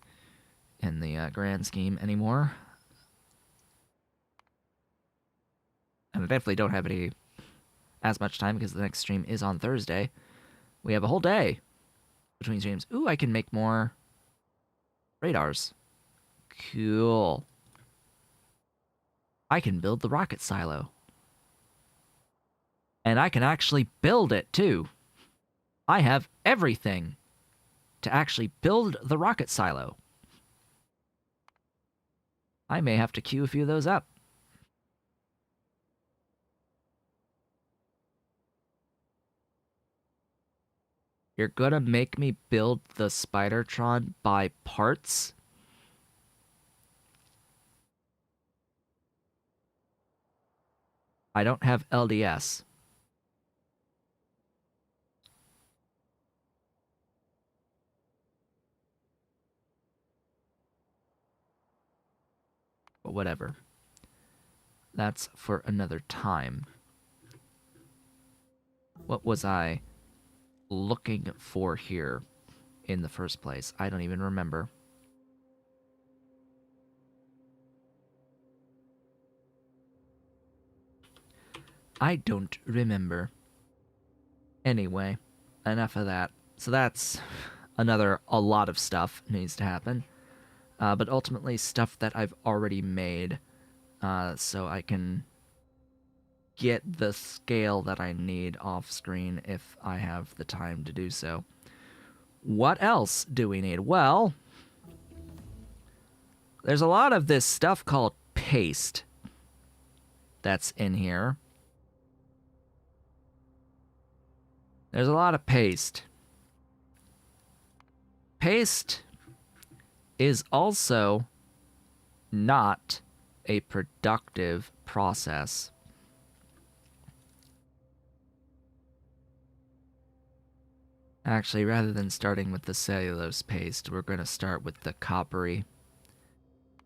in the grand scheme anymore. And I definitely don't have as much time because the next stream is on Thursday. We have a whole day between streams. Ooh, I can make more radars. Cool. I can build the rocket silo. And I can actually build it, too. I have everything to actually build the rocket silo. I may have to queue a few of those up. You're gonna make me build the Spidertron by parts? I don't have LDS. But whatever. That's for another time. What was I looking for here in the first place? I don't even remember. I don't remember. Anyway, enough of that. So that's a lot of stuff needs to happen. But ultimately stuff that I've already made, so I can get the scale that I need off screen if I have the time to do so. What else do we need? Well, there's a lot of this stuff called paste that's in here. There's a lot of paste. Paste is also not a productive process. Actually, rather than starting with the cellulose paste, we're going to start with the coppery.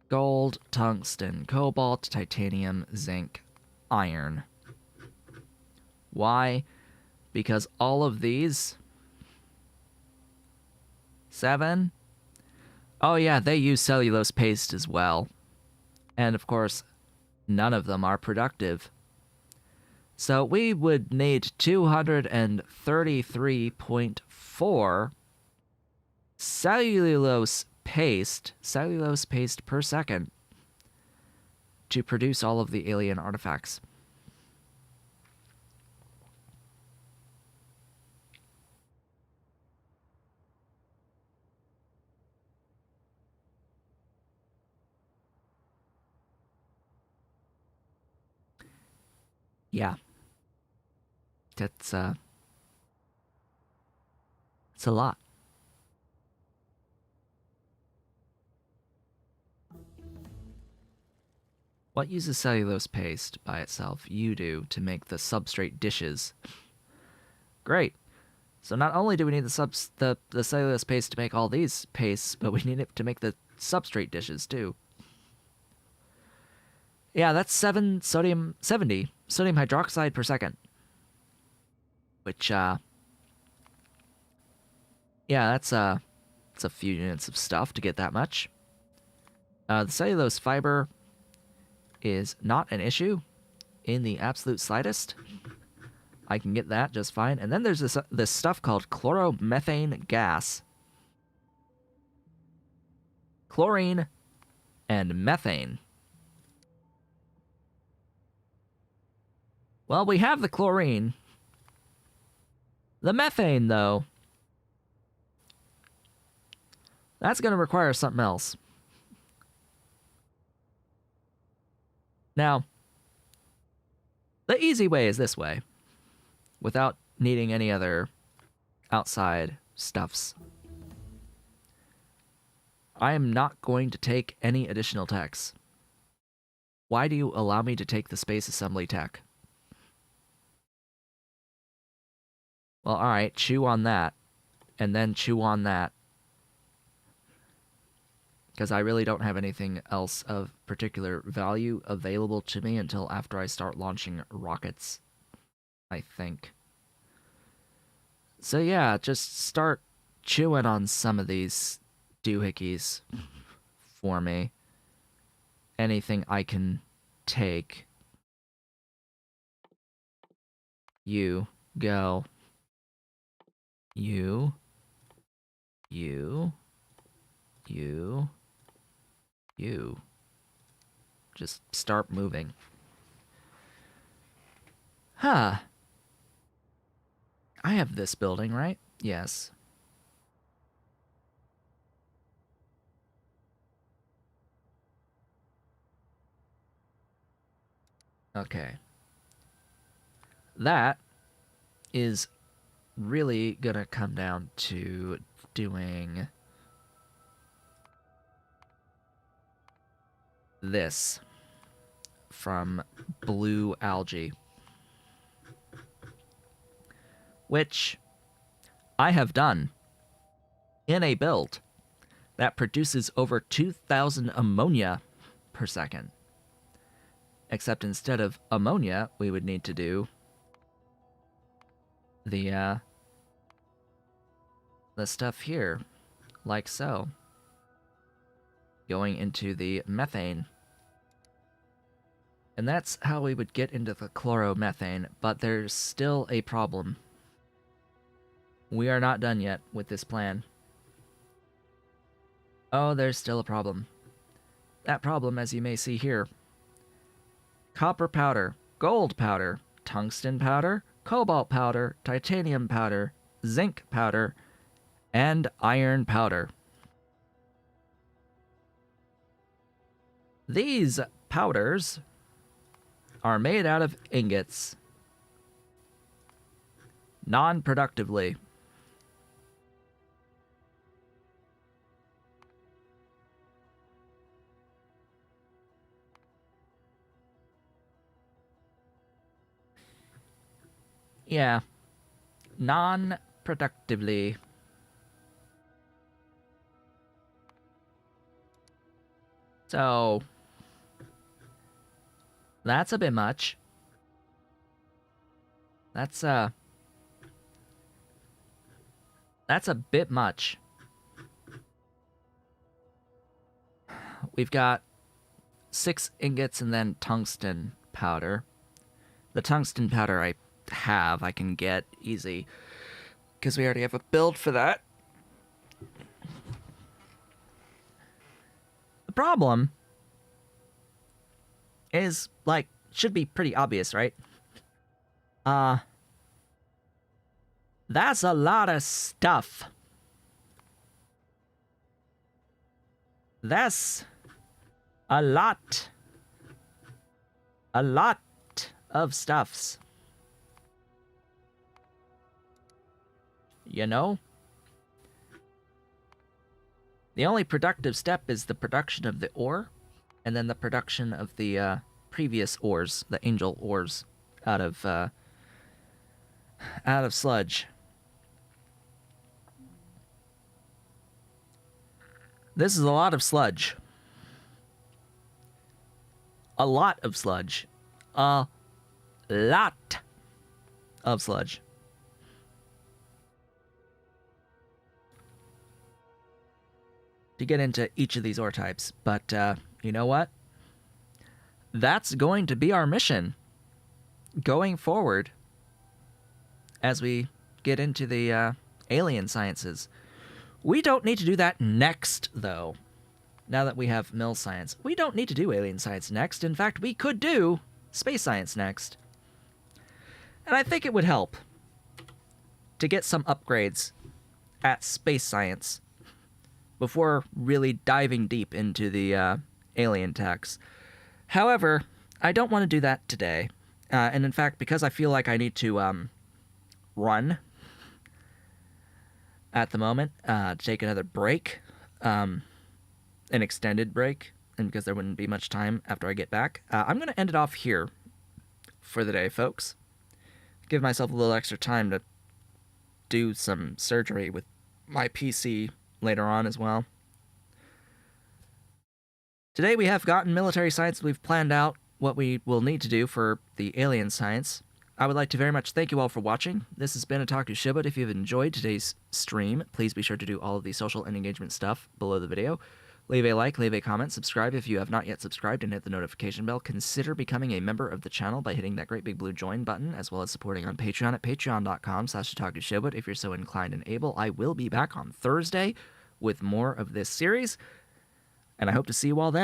Gold, tungsten, cobalt, titanium, zinc, iron. Why? Because all of these... 7? Oh yeah, they use cellulose paste as well. And of course, none of them are productive. So we would need 233.4 cellulose paste per second to produce all of the alien artifacts. Yeah. It's a lot. What uses cellulose paste by itself? You do, to make the substrate dishes. Great. So not only do we need the cellulose paste to make all these pastes, but we need it to make the substrate dishes too. Yeah, that's 70 sodium hydroxide per second. Which yeah, it's a few units of stuff to get that much. The cellulose fiber is not an issue in the absolute slightest. I can get that just fine. And then there's this stuff called chloromethane gas. Chlorine and methane. Well, we have the chlorine. The methane, though, that's going to require something else. Now, the easy way is this way, without needing any other outside stuffs. I am not going to take any additional techs. Why do you allow me to take the space assembly tech? Well, alright, chew on that, and then chew on that. Because I really don't have anything else of particular value available to me until after I start launching rockets, I think. So yeah, just start chewing on some of these doohickeys for me. Anything I can take. You, go. You. Just start moving. Huh. I have this building, right? Yes. Okay. That is really gonna come down to doing this from blue algae, which I have done in a build that produces over 2,000 ammonia per second. Except instead of ammonia, we would need to do the stuff here, like so, going into the methane. And that's how we would get into the chloromethane, but there's still a problem. We are not done yet with this plan. Oh, there's still a problem. That problem, as you may see here: copper powder, gold powder, tungsten powder, cobalt powder, titanium powder, zinc powder, and iron powder. These powders are made out of ingots, non-productively. Yeah, non-productively. So, that's a bit much. That's a bit much. We've got 6 ingots and then tungsten powder. The tungsten powder I can get easy, because we already have a build for that. The problem is, like, should be pretty obvious, right? That's a lot of stuff. That's a lot of stuffs. You know? The only productive step is the production of the ore, and then the production of the previous ores, the angel ores, out of sludge. This is a lot of sludge. A lot of sludge. A lot of sludge. To get into each of these ore types, but you know what? That's going to be our mission going forward as we get into the alien sciences. We don't need to do that next, though. Now that we have mill science, we don't need to do alien science next. In fact, we could do space science next. And I think it would help to get some upgrades at space science before really diving deep into the alien techs. However, I don't want to do that today. And in fact, because I feel like I need to run at the moment to take another break, an extended break, and because there wouldn't be much time after I get back, I'm going to end it off here for the day, folks. Give myself a little extra time to do some surgery with my PC later on as well. Today we have gotten military science. We've planned out what we will need to do for the alien science. I would like to very much thank you all for watching. This has been Otaku Shibut. If you've enjoyed today's stream, please be sure to do all of the social and engagement stuff below the video. Leave a like, leave a comment, subscribe if you have not yet subscribed, and hit the notification bell. Consider becoming a member of the channel by hitting that great big blue join button, as well as supporting on Patreon at patreon.com/OtakuShibut if you're so inclined and able. I will be back on Thursday with more of this series, and I hope to see you all then.